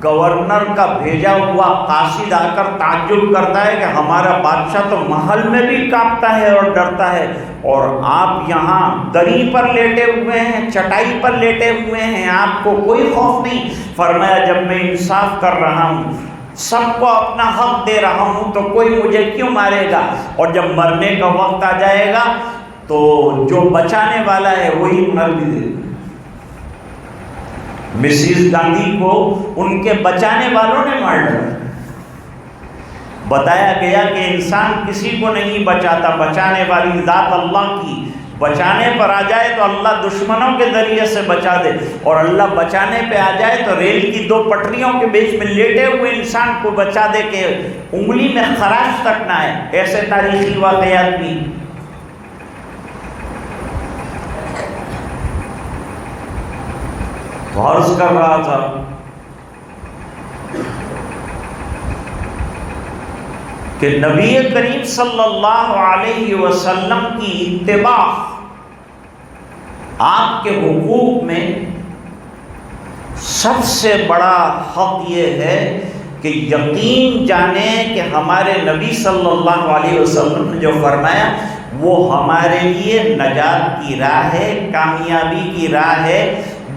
گورنر کا بھیجا ہوا قاصد آ کر تعجب کرتا ہے کہ ہمارا بادشاہ تو محل میں بھی کانپتا ہے اور ڈرتا ہے، اور آپ یہاں دری پر لیٹے ہوئے ہیں، چٹائی پر لیٹے ہوئے ہیں، آپ کو کوئی خوف نہیں۔ فرمایا جب میں انصاف کر رہا ہوں، سب کو اپنا حق دے رہا ہوں، تو کوئی مجھے کیوں مارے گا؟ اور جب مرنے کا وقت آ جائے گا تو جو بچانے والا ہے وہی مر بھی دے گا۔ مسز گاندھی کو ان کے بچانے والوں نے مار ڈالا۔ بتایا گیا کہ انسان کسی کو نہیں بچاتا، بچانے والی ذات اللہ کی، بچانے پر آ جائے تو اللہ دشمنوں کے ذریعے سے بچا دے، اور اللہ بچانے پہ آ جائے تو ریل کی دو پٹریوں کے بیچ میں لیٹے ہوئے انسان کو بچا دے کہ انگلی میں خراش تک نہ آئے۔ ایسے تاریخی واقعات بھی۔ عرض کر رہا تھا کہ نبی کریم صلی اللہ علیہ وسلم کی اتباع، آپ کے حقوق میں سب سے بڑا حق یہ ہے کہ یقین جانیں کہ ہمارے نبی صلی اللہ علیہ وسلم نے جو فرمایا وہ ہمارے لیے نجات کی راہ ہے، کامیابی کی راہ ہے۔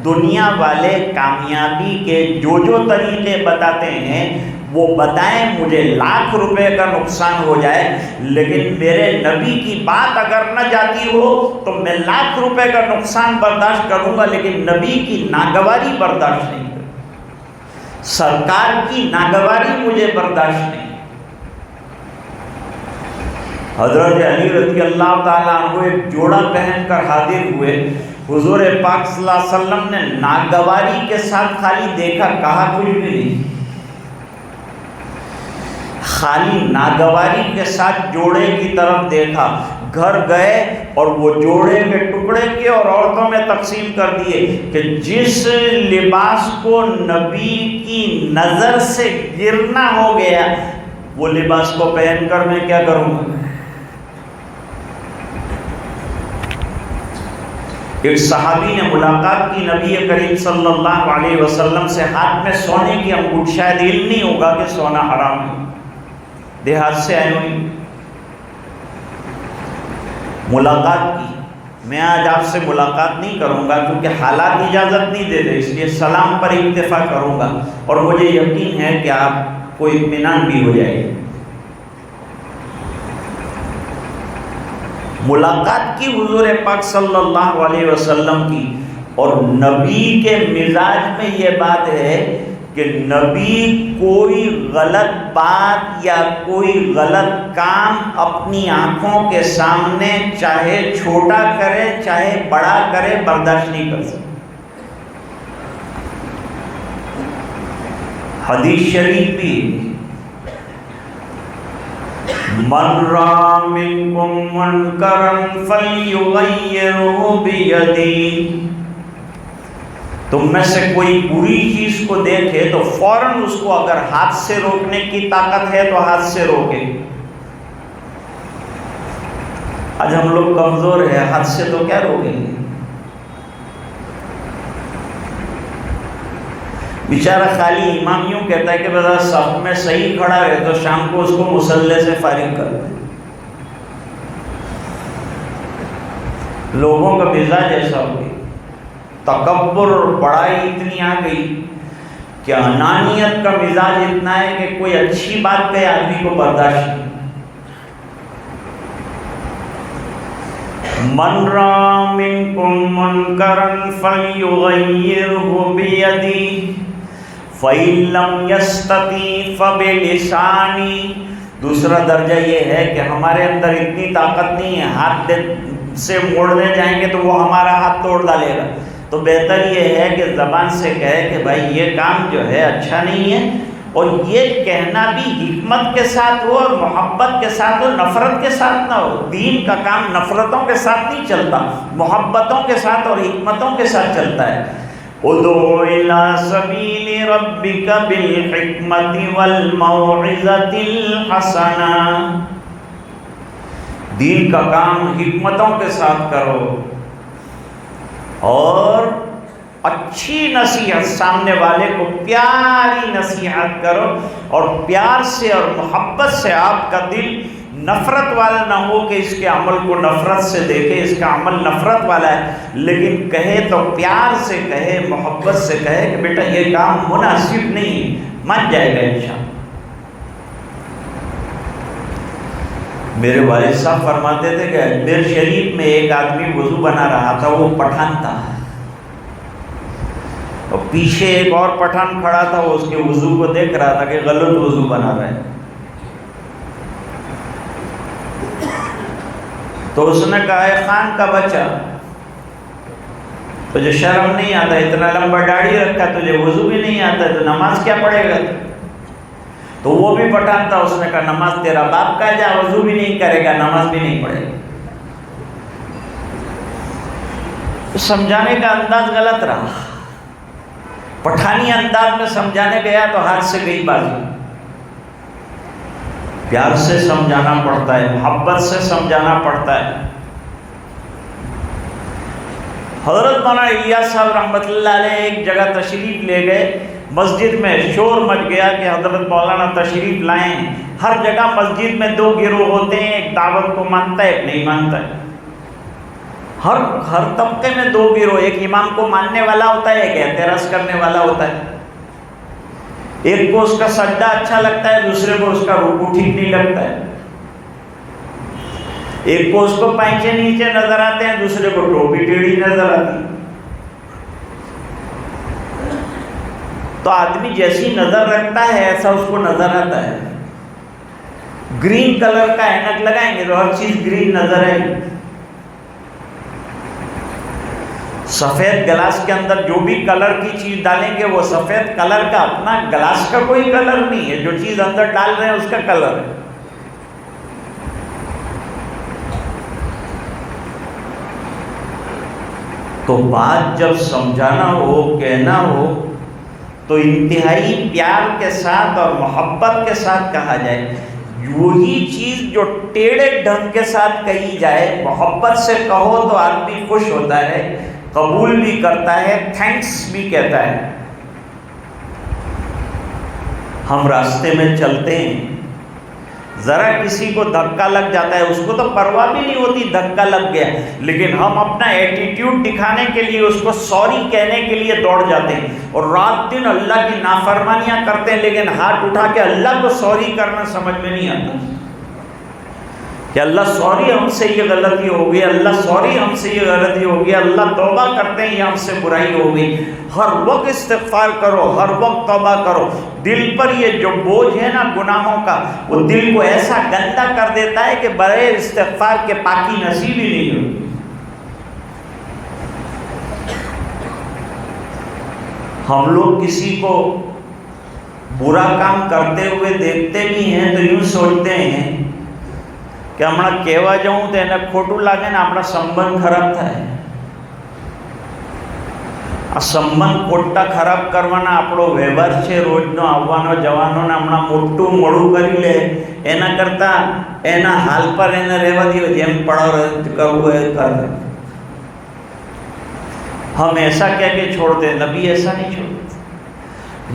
دنیا والے کامیابی کے جو طریقے بتاتے ہیں وہ بتائیں، مجھے لاکھ روپے کا نقصان ہو جائے، لیکن میرے نبی کی بات اگر نہ جاتی ہو تو میں لاکھ روپے کا نقصان برداشت کروں گا، لیکن نبی کی ناگواری برداشت نہیں کروں، سرکار کی ناگواری مجھے برداشت نہیں۔ حضرت علی رضی اللہ تعالیٰ عنہ ایک جوڑا پہن کر حاضر ہوئے، حضور پاک صلی اللہ علیہ وسلم نے ناگواری کے ساتھ خالی دیکھا، کہا کچھ بھی نہیں، خالی ناگواری کے ساتھ جوڑے کی طرف دیکھا۔ گھر گئے اور وہ جوڑے کے ٹکڑے کیے اور عورتوں میں تقسیم کر دیے کہ جس لباس کو نبی کی نظر سے گرنا ہو گیا وہ لباس کو پہن کر میں کیا کروں گا۔ ایک صحابی نے ملاقات کی نبی کریم صلی اللہ علیہ وسلم سے، ہاتھ میں سونے کی انگوٹھی، شاید علم نہیں ہوگا کہ سونا حرام ہے، دیہات سے آئے ہوئی، ملاقات کی۔ میں آج آپ سے ملاقات نہیں کروں گا کیونکہ حالات اجازت نہیں دیتے، اس لیے سلام پر اکتفا کروں گا، اور مجھے یقین ہے کہ آپ کو اطمینان بھی ہو جائے گا۔ ملاقات کی حضور پاک صلی اللہ علیہ وسلم کی، اور نبی کے مزاج میں یہ بات ہے کہ نبی کوئی غلط بات یا کوئی غلط کام اپنی آنکھوں کے سامنے چاہے چھوٹا کرے چاہے بڑا کرے برداشت نہیں کر سکتے۔ حدیث شریف بھی، من رأى منكم منکرا فلیغیرہ بیدہ، تم میں سے کوئی بری چیز کو دیکھے تو فوراً اس کو اگر ہاتھ سے روکنے کی طاقت ہے تو ہاتھ سے روکے۔ آج ہم لوگ کمزور ہیں، ہاتھ سے تو کیا روکیں گے؟ بیچارہ خالی امام یوں کہتا ہے کہ بذرا صف میں صحیح کھڑا ہے تو شام کو اس کو مصلی سے فارغ کر دیں۔ لوگوں کا مزاج ایسا ہو گیا، تکبر اور بڑائی اتنی آ گئی کہ انانیت کا مزاج اتنا ہے کہ کوئی اچھی بات پہ آدمی کو برداشت نہیں۔ من رأى منكم منکرا فلیغیرہ بیدہ فإن لم يستطع فبلسانہ، دوسرا درجہ یہ ہے کہ ہمارے اندر اتنی طاقت نہیں ہے، ہاتھ سے موڑنے جائیں گے تو وہ ہمارا ہاتھ توڑ ڈالے گا، تو بہتر یہ ہے کہ زبان سے کہے کہ بھائی یہ کام جو ہے اچھا نہیں ہے، اور یہ کہنا بھی حکمت کے ساتھ ہو اور محبت کے ساتھ ہو، نفرت کے ساتھ نہ ہو۔ دین کا کام نفرتوں کے ساتھ نہیں چلتا، محبتوں کے ساتھ اور حکمتوں کے ساتھ چلتا ہے۔ ادعو الی سبیل ربک بالحکمت والموعظۃ الحسنہ، دین کا کام حکمتوں کے ساتھ کرو اور اچھی نصیحت، سامنے والے کو پیاری نصیحت کرو، اور پیار سے اور محبت سے آپ کا دل نفرت والا نہ ہو کہ اس کے عمل کو نفرت سے دیکھے، اس کا عمل نفرت والا ہے، لیکن کہے تو پیار سے کہے، محبت سے کہے کہ بیٹا یہ کام مناسب نہیں، مان جائے گا انشاءاللہ۔ میرے والد صاحب فرماتے تھے کہ اجمیر شریف میں ایک آدمی وضو بنا رہا تھا، وہ پٹھان تھا، اور پیچھے ایک اور پٹھان کھڑا تھا، وہ اس کے وضو کو دیکھ رہا تھا کہ غلط وضو بنا رہا ہے، تو اس نے کہا اے خان کا بچہ، تجھے شرم نہیں آتا، اتنا لمبا داڑھی رکھا، تجھے وضو بھی نہیں آتا تو نماز کیا پڑھے گا؟ تو وہ بھی پٹھان تھا، اس نے کہا نماز تیرا باپ کا جا، وضو بھی نہیں کرے گا، نماز بھی نہیں پڑھے گا۔ سمجھانے کا انداز غلط رہا، پٹھانی انداز میں سمجھانے گیا تو ہاتھ سے گئی بازی۔ پیار سے سمجھانا پڑتا ہے، محبت سے سمجھانا پڑتا ہے۔ حضرت مولانا الیاس صاحب رحمۃ اللہ علیہ ایک جگہ تشریف لے گئے، مسجد میں شور مچ گیا کہ حضرت مولانا تشریف لائیں۔ ہر جگہ مسجد میں دو گروہ ہوتے ہیں، ایک دعوت کو مانتا ہے، ایک نہیں مانتا ہے۔ ہر طبقے میں دو گروہ، ایک امام کو ماننے والا ہوتا ہے، ایک اعتراض کرنے والا ہوتا ہے۔ ایک کو اس کا سجدہ اچھا لگتا ہے، دوسرے کو اس کا رکوع ٹھیک نہیں لگتا ہے۔ ایک کو اس کو پائچے نیچے نظر آتے ہیں، دوسرے کو ٹوپی ٹیڑھی نظر آتی ہے۔ تو آدمی جیسی نظر رکھتا ہے ایسا اس کو نظر آتا ہے۔ گرین کلر کا اینک لگائیں گے تو ہر چیز گرین نظر آئے گی۔ سفید گلاس کے اندر جو بھی کلر کی چیز ڈالیں گے وہ سفید کلر کا، اپنا گلاس کا کوئی کلر نہیں ہے، جو چیز اندر ڈال رہے ہیں اس کا کلر ہے۔ تو بات جب سمجھانا ہو، کہنا ہو تو انتہائی پیار کے ساتھ اور محبت کے ساتھ کہا جائے۔ وہی چیز جو ٹیڑھے ڈھنگ کے ساتھ کہی جائے، محبت سے کہو تو آدمی خوش ہوتا ہے، قبول بھی کرتا ہے، تھینکس بھی کہتا ہے۔ ہم راستے میں چلتے ہیں، ذرا کسی کو دھکا لگ جاتا ہے، اس کو تو پرواہ بھی نہیں ہوتی دھکا لگ گیا، لیکن ہم اپنا ایٹیٹیوڈ دکھانے کے لیے اس کو سوری کہنے کے لیے دوڑ جاتے ہیں، اور رات دن اللہ کی نافرمانیاں کرتے ہیں، لیکن ہاتھ اٹھا کے اللہ کو سوری کرنا سمجھ میں نہیں آتا کہ اللہ سوری ہم سے یہ غلطی ہو گئی، اللہ سوری ہم سے یہ غلطی ہو گئی، اللہ توبہ کرتے ہیں یہ ہم سے برائی ہو گئی۔ ہر وقت استغفار کرو، ہر وقت توبہ کرو۔ دل پر یہ جو بوجھ ہے نا گناہوں کا، وہ دل کو ایسا گندا کر دیتا ہے کہ بغیر استغفار کے پاکی نصیب ہی نہیں ہوتی۔ ہم لوگ کسی کو برا کام کرتے ہوئے دیکھتے بھی ہیں تو یوں سوچتے ہیں کہ ہمیں کہوا جاؤں تو એને ખોટું લાગે ને આપણા સંબંધ ખરાબ થાય। આ સંબંધ ખોટા ખરાબ કરવાના આપણો વ્યવહાર છે, રોજનો આવવાનો જવાનો ને હમણાં મોટું મોડું કરી લે એના કરતાં એના હાલ પર એને રહેવા દો, જેમ પડાવ કરવું એ કરે। ہم ایسا کہہ کے چھوڑ دیں، نبی ایسا نہیں چھوڑتے۔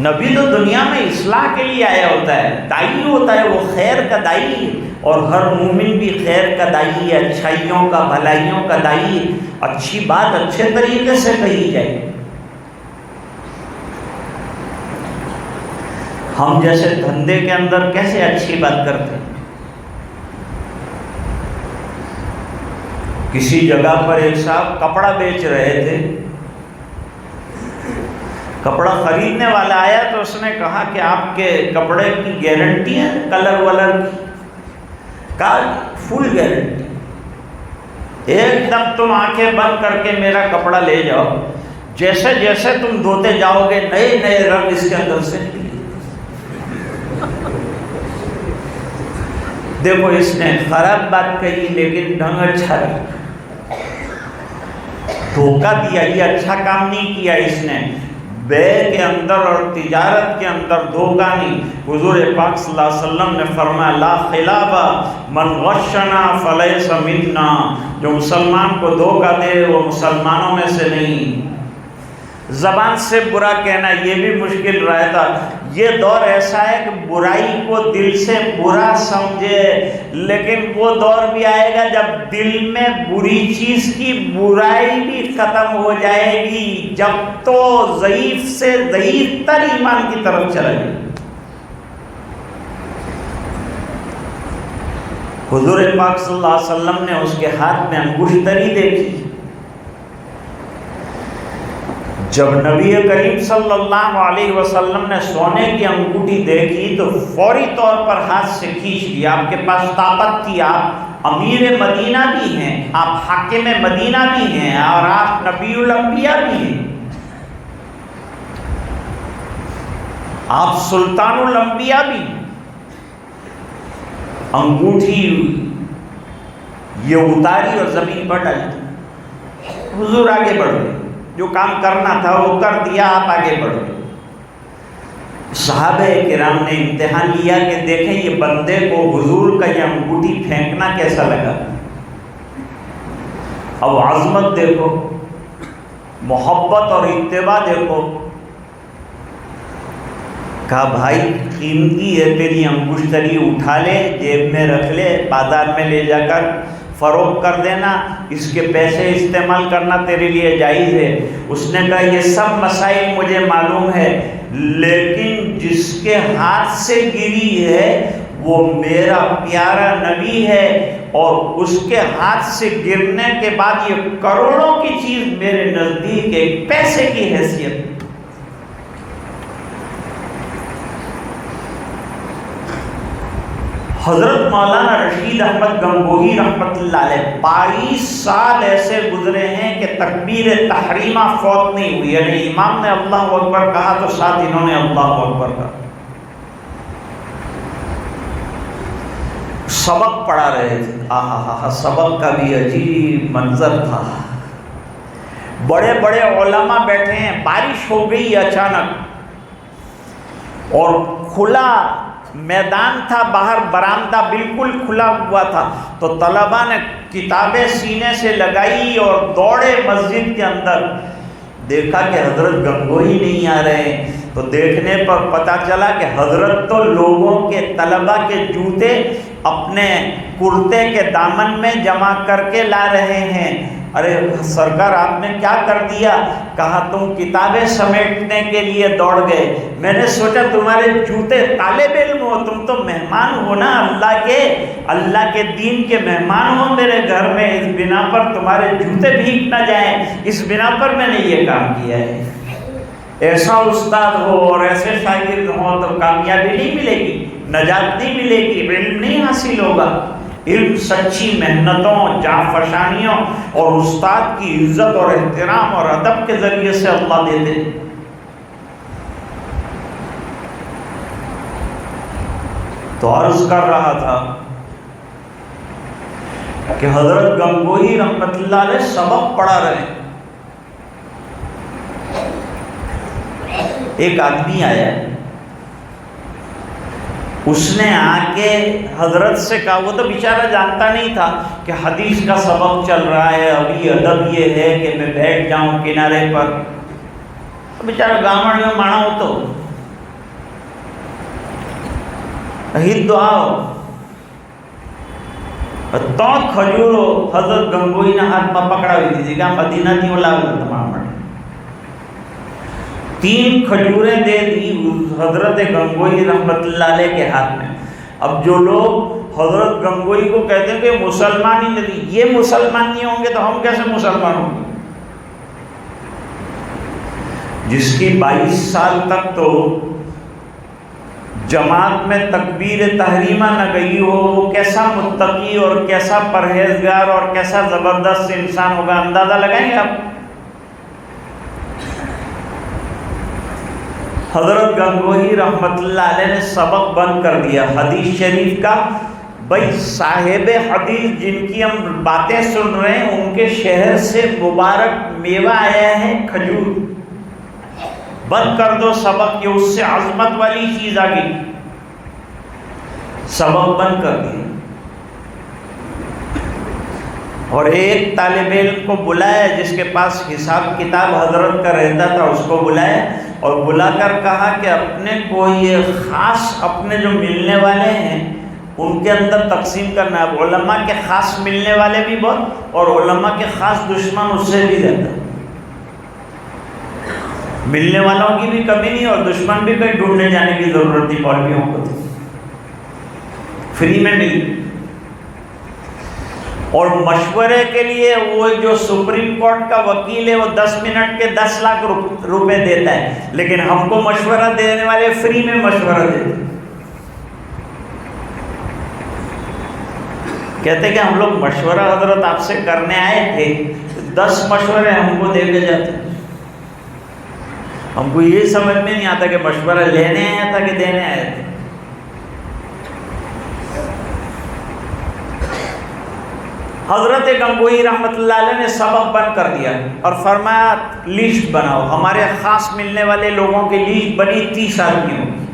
نبی تو دنیا میں اصلاح کے لیے آیا ہوتا ہے، دائی ہوتا ہے، وہ خیر کا دائی ہے، اور ہر مومن بھی خیر کا دائی ہے، اچھائیوں کا، بھلائیوں کا دائی ہے۔ اچھی بات اچھے طریقے سے کہی جائے۔ ہم جیسے دھندے کے اندر کیسے اچھی بات کرتے ہیں؟ کسی جگہ پر ایک صاحب کپڑا بیچ رہے تھے، کپڑا خریدنے والا آیا تو اس نے کہا کہ آپ کے کپڑے کی گارنٹی ہے کلر ولر کی؟ کہا فل گارنٹی، ایک دم تم آنکھیں بند کر کے میرا کپڑا لے جاؤ، جیسے جیسے تم دھوتے جاؤ گے نئے نئے رنگ اس کے اندر سے نکلے۔ دیکھو اس نے خراب بات کہی لیکن ڈھنگ اچھا دیا، دھوکہ دیا، یہ اچھا کام نہیں کیا اس نے۔ بے کے اندر اور تجارت کے اندر دھوکہ نہیں۔ حضور پاک صلی اللہ علیہ وسلم نے فرمایا لا خلاف من غشنا فلیس منا، جو مسلمان کو دھوکہ دے وہ مسلمانوں میں سے نہیں۔ زبان سے برا کہنا یہ بھی مشکل رہتا، یہ دور ایسا ہے کہ برائی کو دل سے برا سمجھے، لیکن وہ دور بھی آئے گا جب دل میں بری چیز کی برائی بھی ختم ہو جائے گی، جب تو ضعیف سے ضعیف تر ایمان کی طرف چلا جائے۔ حضور پاک صلی اللہ علیہ وسلم نے اس کے ہاتھ میں انگشتری دیکھی، جب نبی کریم صلی اللہ علیہ وسلم نے سونے کی انگوٹھی دیکھی تو فوری طور پر ہاتھ سے کھینچ لیا۔ آپ کے پاس طاقت تھی، آپ امیر مدینہ بھی ہیں، آپ حاکم مدینہ بھی ہیں، اور آپ نبی الانبیاء بھی ہیں، آپ سلطان الانبیاء بھی ہیں۔ انگوٹھی یہ اتاری اور زمین پر ڈالی، حضور آگے بڑھ گئے، جو کام کرنا تھا وہ کر دیا، آپ آگے بڑھ گئے۔ صحابہ کرام نے امتحان لیا کہ دیکھیں یہ بندے کو حضور کا یہ انگوٹھی پھینکنا کیسا لگا۔ اب عظمت دیکھو، محبت اور اتباع دیکھو۔ کہا بھائی قیمتی ہے تیری انگشتری، اٹھا لے، جیب میں رکھ لے، بازار میں لے جا کر فروخت کر دینا، اس کے پیسے استعمال کرنا تیرے لیے جائز ہے۔ اس نے کہا یہ سب مسائل مجھے معلوم ہے، لیکن جس کے ہاتھ سے گری ہے وہ میرا پیارا نبی ہے، اور اس کے ہاتھ سے گرنے کے بعد یہ کروڑوں کی چیز میرے نزدیک ایک پیسے کی حیثیت۔ حضرت مولانا رشید احمد گنگوہی رحمۃ اللہ علیہ 22 سال ایسے گزرے ہیں کہ تکبیر تحریمہ فوت نہیں ہوئی، یعنی امام نے اللہ اکبر کہا تو ساتھ انہوں نے اللہ اکبر کہا۔ سبق پڑھا رہے تھے، آہا سبق کا بھی عجیب منظر تھا۔ بڑے بڑے علماء بیٹھے ہیں، بارش ہو گئی اچانک اور کھلا میدان تھا، باہر برآمدہ بالکل کھلا ہوا تھا، تو طلباء نے کتابیں سینے سے لگائی اور دوڑے مسجد کے اندر۔ دیکھا کہ حضرت گنگوہی نہیں آ رہے ہیں، تو دیکھنے پر پتہ چلا کہ حضرت تو لوگوں کے طلباء کے جوتے اپنے کرتے کے دامن میں جمع کر کے لا رہے ہیں۔ ارے سرکار آپ نے کیا کر دیا؟ کہا تم کتابیں سمیٹنے کے لیے دوڑ گئے، میں نے سوچا تمہارے جوتے، طالب علم ہو تم تو مہمان ہو نا، اللہ کے دین کے مہمان ہو میرے گھر میں، اس بنا پر تمہارے جوتے بھیگ نہ جائیں، اس بنا پر میں نے یہ کام کیا ہے۔ ایسا استاد ہو اور ایسے شاگرد ہوں تو کامیابی نہیں ملے گی، نجات نہیں ملے گی، علم نہیں حاصل ہوگا۔ علم سچی محنتوں، جانفشانیوں اور استاد کی عزت اور احترام اور ادب کے ذریعے سے اللہ دے دے۔ تو عرض کر رہا تھا کہ حضرت گنگوہی رحمۃ اللہ علیہ سبق پڑھا رہے ہیں، ایک آدمی آیا، اس نے آ کے حضرت سے کہا، وہ تو بیچارہ جانتا نہیں تھا کہ حدیث کا سبق چل رہا ہے، ابھی ادب یہ ہے کہ میں بیٹھ جاؤں کنارے پر، بیچارہ گامڑ میں مانا ہو تو ہی دعا تو کھجورو حضرت گنگوہی نے ہاتھ میں پکڑا ہوئی تھی کہ مدینہ تھی وہ لاغ تمام 3 کھجوریں دے دی حضرت گنگوہی رحمۃ اللہ علیہ کے ہاتھ میں۔ اب جو لوگ حضرت گنگوہی کو کہتے ہیں کہ مسلمان ہی نہیں، یہ مسلمان نہیں ہوں گے تو ہم کیسے مسلمان ہوں گے؟ جس کی 22 سال تک تو جماعت میں تکبیر تحریمہ نہ گئی ہو، وہ کیسا متقی اور کیسا پرہیزگار اور کیسا زبردست انسان ہوگا، اندازہ لگائیں گے آپ؟ حضرت گنگوہی رحمت اللہ علیہ نے سبق بند کر دیا حدیث شریف کا، بھائی صاحب حدیث جن کی ہم باتیں سن رہے ہیں ان کے شہر سے مبارک میوہ آیا ہے کھجور، بند کر دو سبق، یہ اس سے عظمت والی چیز آ گئی، سبق بند کر دیا۔ اور ایک طالب علم کو بلایا جس کے پاس حساب کتاب حضرت کا رہتا تھا، اس کو بلایا اور بلا کر کہا کہ اپنے کو یہ خاص اپنے جو ملنے والے ہیں ان کے اندر تقسیم کرنا ہے، علماء کے خاص ملنے والے بھی بہت اور علماء کے خاص دشمن اس سے بھی زیادہ، ملنے والوں کی بھی کمی نہیں اور دشمن بھی کہیں ڈھونڈنے جانے کی ضرورت نہیں، مولویوں کو تو فری میں ملی۔ اور مشورے کے لیے وہ جو سپریم کورٹ کا وکیل ہے وہ 10 منٹ کے 10 لاکھ روپے دیتا ہے، لیکن ہم کو مشورہ دینے والے فری میں مشورہ دیتے ہیں۔ کہتے کہ ہم لوگ مشورہ حضرت آپ سے کرنے آئے تھے، 10 مشورے ہم کو دے کے جاتے، ہم کو یہ سمجھ میں نہیں آتا کہ مشورہ لینے آیا تھا کہ دینے آئے تھے۔ حضرت گنگوہی رحمت اللہ علیہ نے سبق بند کر دیا اور فرمایا لسٹ بناؤ، ہمارے خاص ملنے والے لوگوں کی لسٹ بنی 30 آدمیوں کی،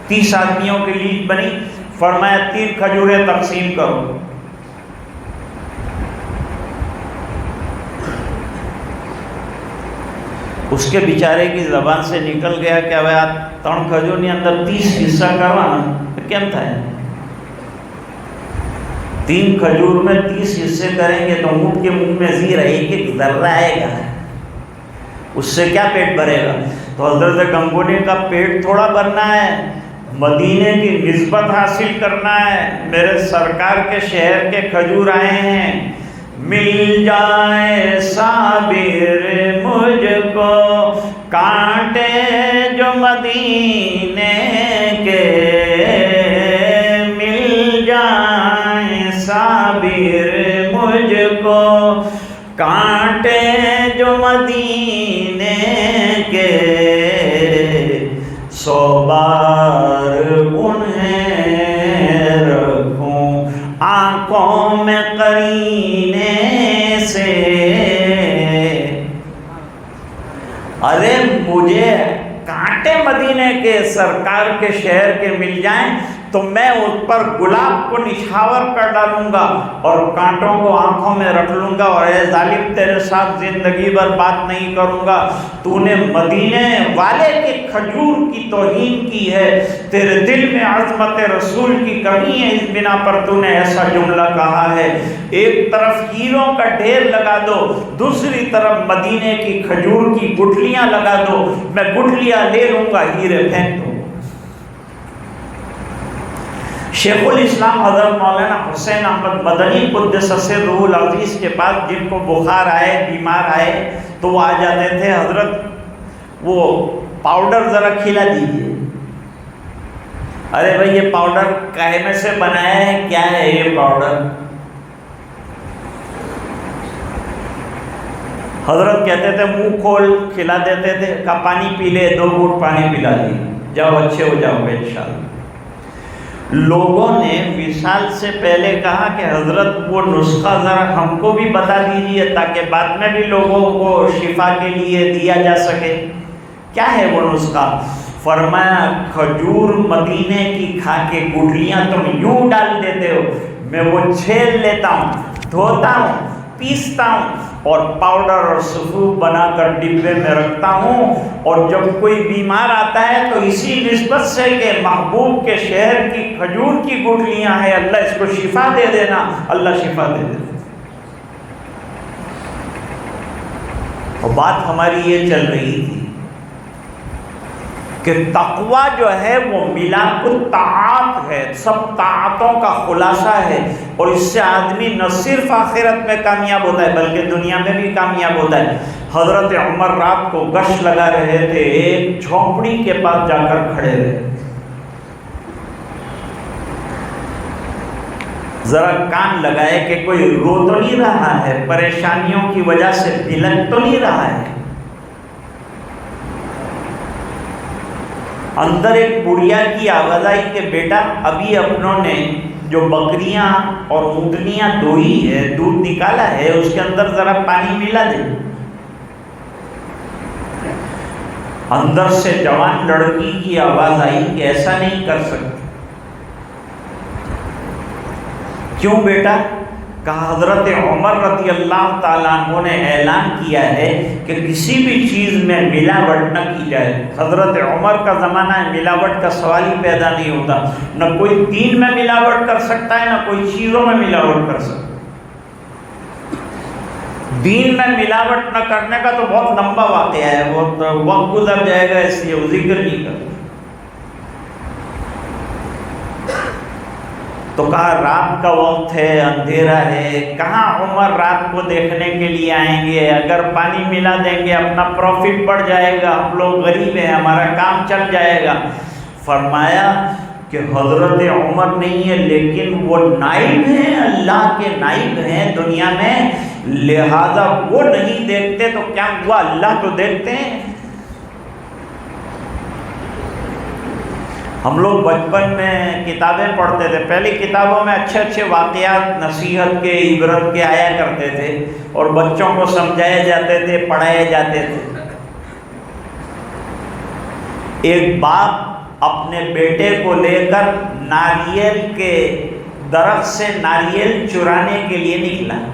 30 آدمیوں کی لسٹ بنی، فرمایا 3 کھجوریں تقسیم کرو۔ اس کے بیچارے کی زبان سے نکل گیا کہ اب 3 کھجور نہیں اندر 30 حصہ کروانا، کیم تھا 3 کھجور میں 30 حصے کریں گے تو اونٹ کے منہ میں زیر ایک ایک ذرہ آئے گا، اس سے کیا پیٹ بھرے گا؟ تو حضرت گنگوہی کا پیٹ تھوڑا بھرنا ہے، مدینے کی نسبت حاصل کرنا ہے، میرے سرکار کے شہر کے کھجور آئے ہیں، مل جائے صابر مجھ کو کانٹے جو مدینے کے، مل جائے صابر مجھ کو کانٹے جو مدینے کے، 100 بار انہیں رکھوں آنکھوں میں قرینے سے۔ ارے مجھے کانٹے مدینے کے سرکار کے شہر کے مل جائیں تو میں اس پر گلاب کو نچھاور کر ڈالوں گا اور کانٹوں کو آنکھوں میں رکھ لوں گا، اور اے ظالم تیرے ساتھ زندگی بھر بات نہیں کروں گا، تو نے مدینے والے کے کھجور کی توہین کی ہے، تیرے دل میں عظمت رسول کی کمی ہے، اس بنا پر تو نے ایسا جملہ کہا ہے۔ ایک طرف ہیروں کا ڈھیر لگا دو، دوسری طرف مدینے کی کھجور کی گٹھلیاں لگا دو، میں گٹھلیاں لے لوں گا، ہیرے پھینک دوں۔ شیخ الاسلام حضرت مولانا حسین احمد مدنی قدس سرہ العزیز کے پاس جن کو بخار آئے، بیمار آئے تو وہ آ جاتے تھے، حضرت وہ پاؤڈر ذرا کھلا دیجیے۔ ارے بھائی یہ پاؤڈر کہے میں سے بنایا ہے، کیا ہے یہ پاؤڈر؟ حضرت کہتے تھے منہ کھول کھلا دیتے تھے، کا پانی پی لے، 2 گھونٹ پانی پلا لیے، جاؤ اچھے ہو جاؤ گے انشاءاللہ۔ لوگوں نے وصال سے پہلے کہا کہ حضرت وہ نسخہ ذرا ہم کو بھی بتا دیجیے تاکہ بعد میں بھی لوگوں کو شفا کے لیے دیا جا سکے۔ کیا ہے وہ نسخہ؟ فرمایا کھجور مدینے کی کھا کے گٹھلیاں تم یوں ڈال دیتے ہو، میں وہ چھیل لیتا ہوں، دھوتا ہوں، پیستا ہوں اور پاؤڈر اور سفوف بنا کر ڈبے میں رکھتا ہوں، اور جب کوئی بیمار آتا ہے تو اسی نسبت سے کہ محبوب کے شہر کی کھجور کی گٹھلیاں ہیں، اللہ اس کو شفا دے دینا، اللہ شفا دے دینا۔ اور بات ہماری یہ چل رہی تھی کہ تقویٰ جو ہے وہ ملاک الطاعات ہے، سب طاعتوں کا خلاصہ ہے، اور اس سے آدمی نہ صرف آخرت میں کامیاب ہوتا ہے بلکہ دنیا میں بھی کامیاب ہوتا ہے۔ حضرت عمر رات کو گشت لگا رہے تھے، ایک جھونپڑی کے پاس جا کر کھڑے رہے، ذرا کان لگائے کہ کوئی رو تو نہیں رہا ہے، پریشانیوں کی وجہ سے بلک تو نہیں رہا ہے۔ اندر ایک بڑھیا کی آواز آئی کہ بیٹا ابھی اپنوں نے جو بکریاں اور اونٹنیاں دوئی ہے، دودھ نکالا ہے، اس کے اندر ذرا پانی ملا دے۔ اندر سے جوان لڑکی کی آواز آئی کہ ایسا نہیں کر سکتے۔ کیوں بیٹا؟ کہا حضرت عمر رضی اللہ تعالیٰ عنہ نے اعلان کیا ہے کہ کسی بھی چیز میں ملاوٹ نہ کی جائے۔ حضرت عمر کا زمانہ ہے، ملاوٹ کا سوال ہی پیدا نہیں ہوتا، نہ کوئی دین میں ملاوٹ کر سکتا ہے، نہ کوئی چیزوں میں ملاوٹ کر سکتا ہے۔ دین میں ملاوٹ نہ کرنے کا تو بہت لمبا واقعہ ہے، بہت وقت گزر جائے گا، اس لیے وہ ذکر نہیں کرتا۔ تو کہا رات کا وقت ہے، اندھیرا ہے، کہاں عمر رات کو دیکھنے کے لیے آئیں گے؟ اگر پانی ملا دیں گے اپنا پروفٹ بڑھ جائے گا، ہم لوگ غریب ہیں، ہمارا کام چل جائے گا۔ فرمایا کہ حضرت عمر نہیں ہے، لیکن وہ نائب ہیں، اللہ کے نائب ہیں دنیا میں، لہذا وہ نہیں دیکھتے تو کیا ہوا، اللہ تو دیکھتے ہیں۔ ہم لوگ بچپن میں کتابیں پڑھتے تھے، پہلی کتابوں میں اچھے اچھے واقعات نصیحت کے، عبرت کے آیا کرتے تھے، اور بچوں کو سمجھائے جاتے تھے، پڑھائے جاتے تھے۔ ایک باپ اپنے بیٹے کو لے کر ناریل کے درخت سے ناریل چرانے کے لیے نکلا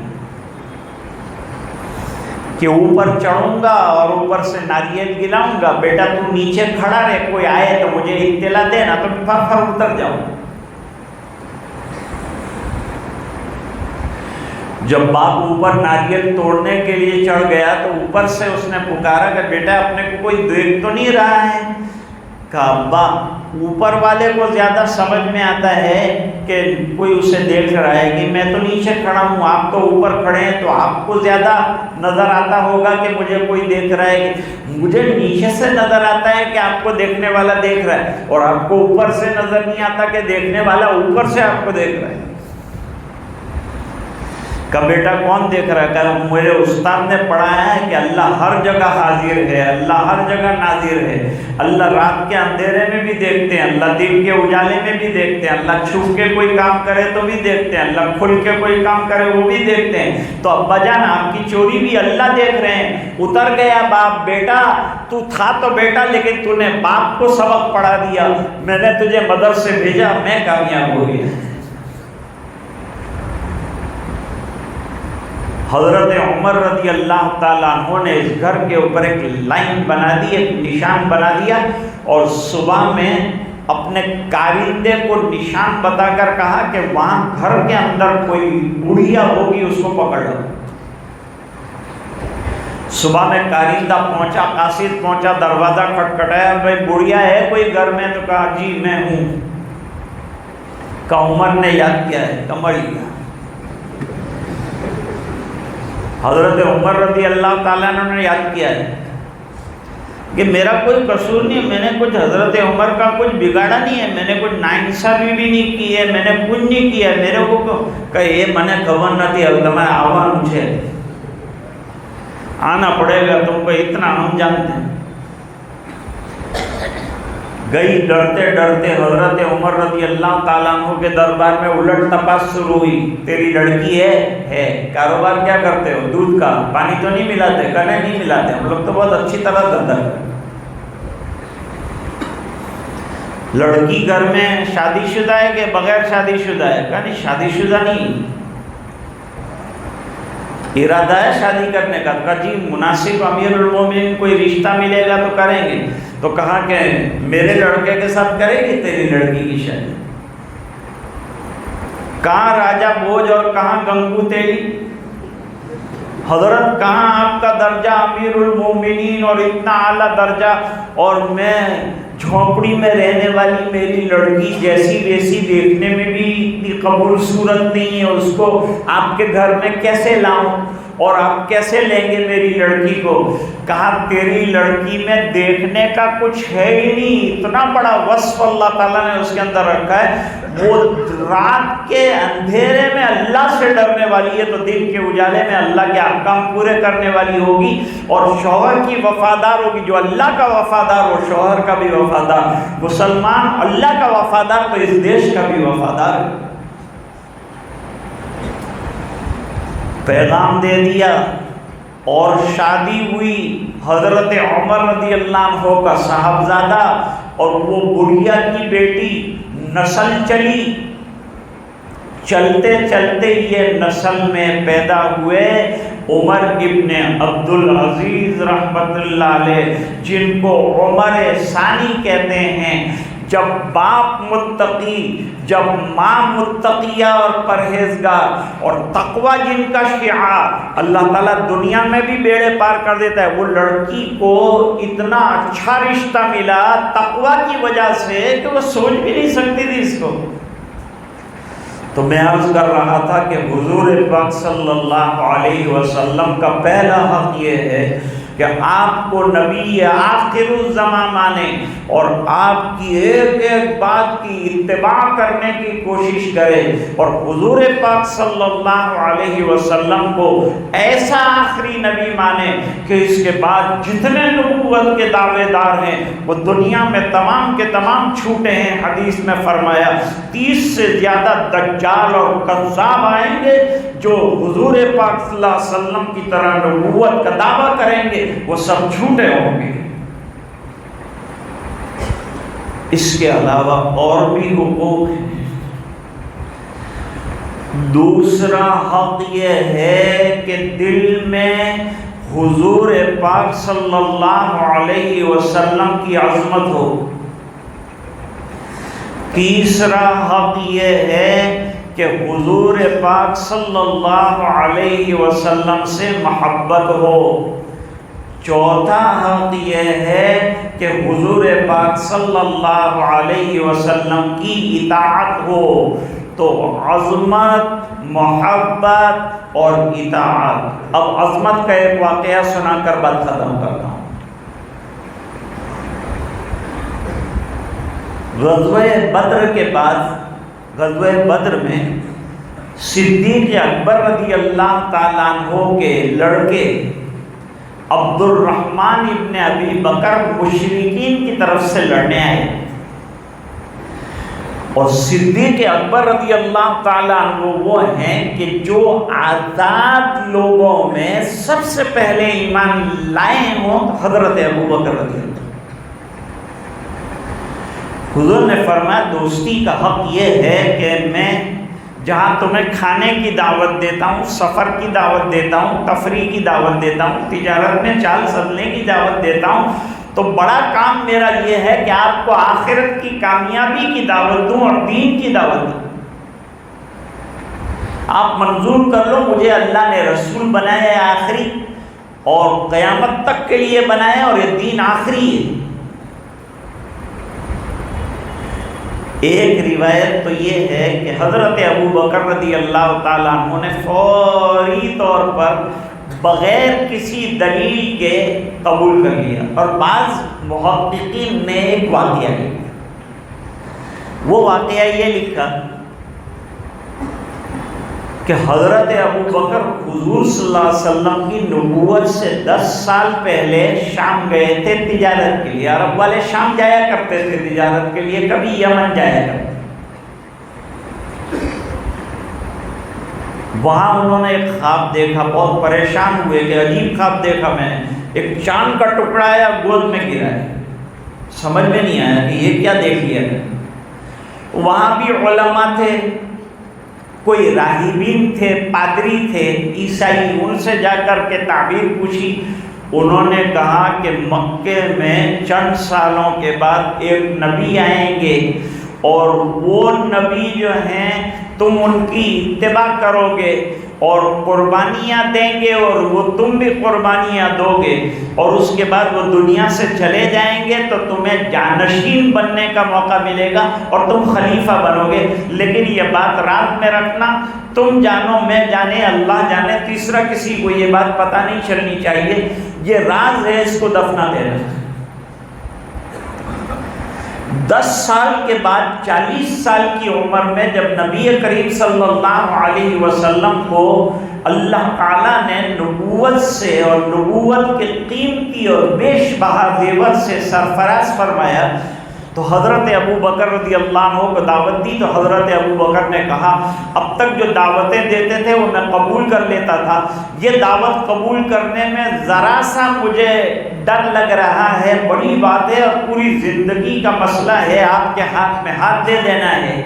کہ اوپر چڑھوں گا اور اوپر سے ناریل گلاؤں گا، بیٹا تو نیچے کھڑا رہے، کوئی آئے تو مجھے اطلاع دینا، تو پھر اتر جاؤں۔ جب باپ اوپر ناریل توڑنے کے لیے چڑھ گیا تو اوپر سے اس نے پکارا کہ بیٹا اپنے کو کوئی دیکھ تو نہیں رہا ہے؟ کہا ابا اوپر والے کو زیادہ سمجھ میں آتا ہے کہ کوئی اسے دیکھ رہا ہے، کہ میں تو نیچے کھڑا ہوں، آپ تو اوپر کھڑے ہیں، تو آپ کو زیادہ نظر آتا ہوگا کہ مجھے کوئی دیکھ رہا ہے۔ مجھے نیچے سے نظر آتا ہے کہ آپ کو دیکھنے والا دیکھ رہا ہے، اور آپ کو اوپر سے نظر نہیں آتا کہ دیکھنے والا اوپر سے آپ کو دیکھ رہا ہے۔ کہا بیٹا کون دیکھ رہا ہے؟ کہا میرے استاد نے پڑھایا ہے کہ اللہ ہر جگہ حاضر ہے، اللہ ہر جگہ ناظر ہے، اللہ رات کے اندھیرے میں بھی دیکھتے ہیں، اللہ دن کے اجالے میں بھی دیکھتے ہیں، اللہ چھپ کے کوئی کام کرے تو بھی دیکھتے ہیں، اللہ کھل کے کوئی کام کرے وہ بھی دیکھتے ہیں۔ تو ابا جان آپ کی چوری بھی اللہ دیکھ رہے ہیں۔ اتر گیا باپ، بیٹا تو تھا تو بیٹا، لیکن تو نے باپ کو سبق پڑھا دیا، میں نے تجھے مدرسے بھیجا، میں کامیاب ہو گیا۔ حضرت عمر رضی اللہ تعالیٰ عنہ نے اس گھر کے اوپر ایک لائن بنا دی، ایک نشان بنا دیا، اور صبح میں اپنے کارندے کو نشان بتا کر کہا کہ وہاں گھر کے اندر کوئی بڑھیا ہوگی، اس کو پکڑ لو۔ صبح میں کارندہ پہنچا، قاصد پہنچا، دروازہ کھٹکھٹایا، بھائی بڑھیا ہے کوئی گھر میں؟ تو کہا جی میں ہوں۔ کہ عمر نے یاد کیا ہے؟ کمر لیا۔ حضرت عمر رضی اللہ تعالیٰ عنہ نے یاد کیا ہے کہ میرا کوئی قصور نہیں ہے، میں نے کچھ حضرت عمر کا کچھ بگاڑا نہیں ہے، میں نے کچھ ناانصافی بھی نہیں کی ہے، میں نے کچھ نہیں کیا ہے، میرے کو کہ یہ میں نے خبر نہ تھی، اب تمہیں آوا مجھے آنا پڑے گا، تم کو اتنا ہم جانتے ہیں۔ گئی ڈرتے ڈرتے حضرت عمر رضی اللہ تعالیٰ عنہ کے دربار میں الٹ تپاس شروع ہوئی۔ تیری لڑکی ہے، کاروبار کیا کرتے ہو؟ دودھ کا، پانی تو نہیں ملاتے؟ کنے نہیں ملاتے، ہم لوگ تو بہت اچھی طرح دھندا کرتے۔ لڑکی گھر میں شادی شدہ ہے کہ بغیر شادی شدہ ہے؟ کہا نہیں شادی شدہ نہیں، ارادہ ہے شادی کرنے کا۔ کہا جی مناسب امیر المومنین کوئی رشتہ ملے گا تو کریں گے۔ تو کہا کہ میرے لڑکے کے ساتھ کرے گی تیری لڑکی کی شادی؟ کہاں راجہ بھوج اور کہاں گنگو تیری؟ حضرت کہاں آپ کا درجہ امیر المومنین اور اتنا اعلیٰ درجہ، اور میں جھونپڑی میں رہنے والی میری لڑکی جیسی ویسی دیکھنے میں بھی اتنی قبول صورت نہیں ہے، اس کو آپ کے گھر میں کیسے لاؤں؟ اور آپ کیسے لیں گے میری لڑکی کو؟ کہا تیری لڑکی میں دیکھنے کا کچھ ہے ہی نہیں، اتنا بڑا وصف اللہ تعالیٰ نے اس کے اندر رکھا ہے، وہ رات کے اندھیرے میں اللہ سے ڈرنے والی ہے تو دن کے اجالے میں اللہ کے احکام پورے کرنے والی ہوگی، اور شوہر کی وفادار ہوگی، جو اللہ کا وفادار ہو شوہر کا بھی وفادار، مسلمان اللہ کا وفادار تو اس دیش کا بھی وفادار ہے۔ پیغام دے دیا اور شادی ہوئی، حضرت عمر رضی اللہ عنہ کا صاحبزادہ اور وہ بڑھیا کی بیٹی، نسل چلی، چلتے چلتے یہ نسل میں پیدا ہوئے عمر ابن عبدالعزیز رحمت اللہ علیہ، جن کو عمر ثانی کہتے ہیں۔ جب باپ متقی، جب ماں متقیہ اور پرہیزگار، اور تقوی جن کا شعار، اللہ تعالیٰ دنیا میں بھی بیڑے پار کر دیتا ہے۔ وہ لڑکی کو اتنا اچھا رشتہ ملا تقوی کی وجہ سے کہ وہ سوچ بھی نہیں سکتی تھی اس کو۔ تو میں عرض کر رہا تھا کہ حضور پاک صلی اللہ علیہ وسلم کا پہلا حق یہ ہے کہ آپ کو نبی آخر الزمان مانیں اور آپ کی ایک ایک بات کی اتباع کرنے کی کوشش کرے، اور حضور پاک صلی اللہ علیہ وسلم کو ایسا آخری نبی مانے کہ اس کے بعد جتنے نبوت کے دعوے دار ہیں وہ دنیا میں تمام کے تمام چھوٹے ہیں۔ حدیث میں فرمایا 30 سے زیادہ دجال اور کذاب آئیں گے جو حضور پاک صلی اللہ علیہ وسلم کی طرح نبوت کا دعویٰ کریں گے، وہ سب جھوٹے ہوں گے۔ اس کے علاوہ اور بھی حقوق ہیں۔ دوسرا حق یہ ہے کہ دل میں حضور پاک صلی اللہ علیہ وسلم کی عظمت ہو۔ تیسرا حق یہ ہے کہ حضور پاک صلی اللہ علیہ وسلم سے محبت ہو۔ چوتھا حق یہ ہے کہ حضور پاک صلی اللہ علیہ وسلم کی اطاعت ہو۔ تو عظمت، محبت اور اطاعت۔ اب عظمت کا ایک واقعہ سنا کر بات ختم کرتا ہوں۔ غزوہ بدر کے بعد، غزوہ بدر میں صدیق اکبر رضی اللہ تعالیٰ عنہ کے لڑکے عبد الرحمن ابن ابی بکر مشرکین کی طرف سے لڑنے آئے، اور صدیق اکبر رضی اللہ تعالیٰ عنہ وہ ہیں کہ جو آزاد لوگوں میں سب سے پہلے ایمان لائے ہوں حضرت ابو بکر رضی اللہ۔ حضور نے فرمایا دوستی کا حق یہ ہے کہ میں جہاں تمہیں کھانے کی دعوت دیتا ہوں، سفر کی دعوت دیتا ہوں، تفریح کی دعوت دیتا ہوں، تجارت میں چال چلنے کی دعوت دیتا ہوں، تو بڑا کام میرا یہ ہے کہ آپ کو آخرت کی کامیابی کی دعوت دوں اور دین کی دعوت دوں۔ آپ منظور کر لو، مجھے اللہ نے رسول بنایا ہے آخری، اور قیامت تک کے لیے بنایا، اور یہ دین آخری ہے۔ ایک روایت تو یہ ہے کہ حضرت ابو بکر رضی اللہ تعالیٰ عنہ نے فوری طور پر بغیر کسی دلیل کے قبول کر لیا، اور بعض محققین نے ایک واقعہ لکھا۔ وہ واقعہ یہ لکھا کہ حضرت ابو بکر حضور صلی اللہ علیہ وسلم کی نبوت سے 10 سال پہلے شام گئے تھے تجارت کے لیے۔ عرب والے شام جایا کرتے تھے تجارت کے لیے، کبھی یمن جایا کرتے۔ وہاں انہوں نے ایک خواب دیکھا، بہت پریشان ہوئے کہ عجیب خواب دیکھا میں نے۔ ایک چاند کا ٹکڑا آیا، گود میں گرا ہے، سمجھ میں نہیں آیا کہ یہ کیا دیکھ لیا ہے۔ وہاں بھی علماء تھے، کوئی راہبین تھے، پادری تھے عیسائی، ان سے جا کر کے تعبیر پوچھی۔ انہوں نے کہا کہ مکے میں چند سالوں کے بعد ایک نبی آئیں گے، اور وہ نبی جو ہیں تم ان کی اتباع کرو گے، اور قربانیاں دیں گے اور وہ تم بھی قربانیاں دو گے اور اس کے بعد وہ دنیا سے چلے جائیں گے تو تمہیں جانشین بننے کا موقع ملے گا اور تم خلیفہ بنو گے، لیکن یہ بات رات میں رکھنا، تم جانو میں جانے اللہ جانے، تیسرا کسی کو یہ بات پتہ نہیں چلنی چاہیے، یہ راز ہے، اس کو دفنا دینا۔ 10 سال کے بعد 40 سال کی عمر میں جب نبی کریم صلی اللہ علیہ وسلم کو اللہ تعالیٰ نے نبوت سے اور نبوت کے قیمتی اور بیش بہا زیور سے سرفراز فرمایا تو حضرت ابو بکر رضی اللہ عنہ کو دعوت دی، تو حضرت ابو بکر نے کہا اب تک جو دعوتیں دیتے تھے وہ میں قبول کر لیتا تھا، یہ دعوت قبول کرنے میں ذرا سا مجھے ڈر لگ رہا ہے، بڑی بات ہے اور پوری زندگی کا مسئلہ ہے، آپ کے ہاتھ میں ہاتھ دے دینا ہے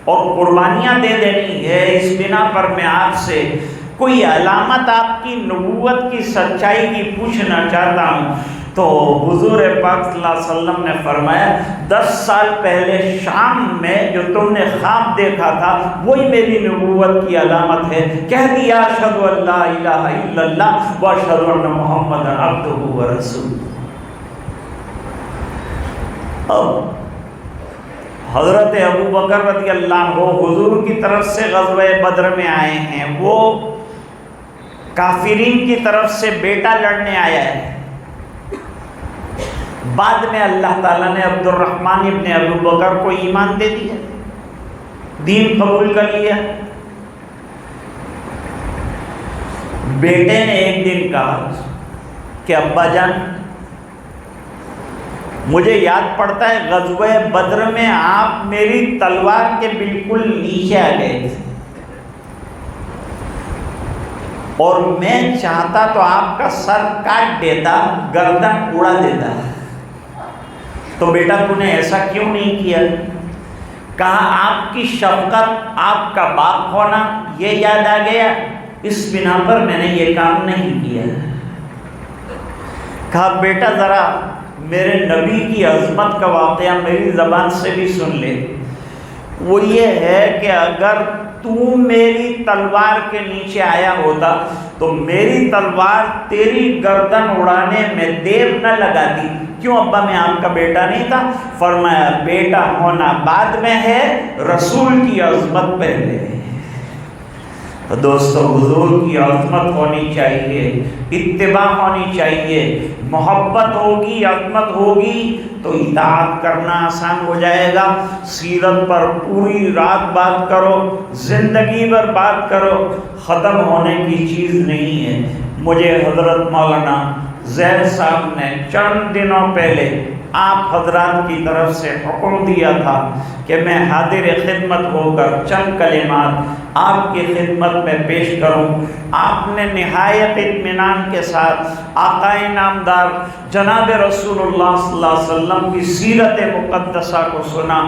اور قربانیاں دے دینی ہے، اس بنا پر میں آپ سے کوئی علامت آپ کی نبوت کی سچائی کی پوچھنا چاہتا ہوں۔ تو حضور پاک صلی اللہ علیہ وسلم نے فرمایا 10 سال پہلے شام میں جو تم نے خواب دیکھا تھا وہی میری نبوت کی علامت ہے، کہہ دیا اشہد ان لا الہ الا اللہ واشہد ان محمد عبدہ ورسولہ۔ اب حضرت ابو بکر رضی اللہ عنہ حضور کی طرف سے غزوہ بدر میں آئے ہیں، وہ کافرین کی طرف سے بیٹا لڑنے آیا ہے، بعد میں اللہ تعالیٰ نے عبد الرحمن ابن ابو بکر کو ایمان دے دیا، دین قبول کر لیا۔ بیٹے نے ایک دن کہا کہ ابا جان مجھے یاد پڑتا ہے غزوہ بدر میں آپ میری تلوار کے بالکل نیچے آ گئے تھے اور میں چاہتا تو آپ کا سر کاٹ دیتا، گردن اڑا دیتا، تو بیٹا تو نے ایسا کیوں نہیں کیا؟ کہا آپ کی شفقت، آپ کا باپ ہونا یہ یاد آ گیا، اس بنا پر میں نے یہ کام نہیں کیا۔ کہا بیٹا ذرا میرے نبی کی عظمت کا واقعہ میری زبان سے بھی سن لے، وہ یہ ہے کہ اگر تو میری تلوار کے نیچے آیا ہوتا تو میری تلوار تیری گردن اڑانے میں دیر نہ لگاتی۔ کیوں ابا میں آپ کا بیٹا نہیں تھا؟ فرمایا بیٹا ہونا بعد میں ہے، رسول کی عظمت پہلے ہے۔ تو دوستو حضور کی عظمت ہونی چاہیے، اتباع ہونی چاہیے، محبت ہوگی، عظمت ہوگی تو اطاعت کرنا آسان ہو جائے گا۔ سیرت پر پوری رات بات کرو، زندگی بھر بات کرو، ختم ہونے کی چیز نہیں ہے۔ مجھے حضرت مولانا زید صاحب نے چند دنوں پہلے آپ حضرات کی طرف سے حکم دیا تھا کہ میں حاضر خدمت ہو کر چند کلمات آپ کی خدمت میں پیش کروں۔ آپ نے نہایت اطمینان کے ساتھ آقا نامدار جناب رسول اللہ صلی اللہ علیہ وسلم کی سیرت مقدسہ کو سنا،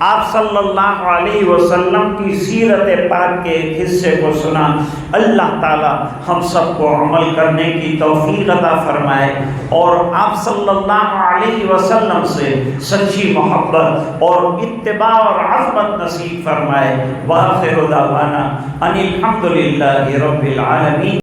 آپ صلی اللہ علیہ وسلم کی سیرت پاک کے ایک حصے کو سنا۔ اللہ تعالی ہم سب کو عمل کرنے کی توفیق عطا فرمائے اور آپ صلی اللہ علیہ وسلم سے سچی محبت اور اتباع اور عظمت نصیب فرمائے۔ وآخر دعوانا ان الحمد للہ رب العالمین۔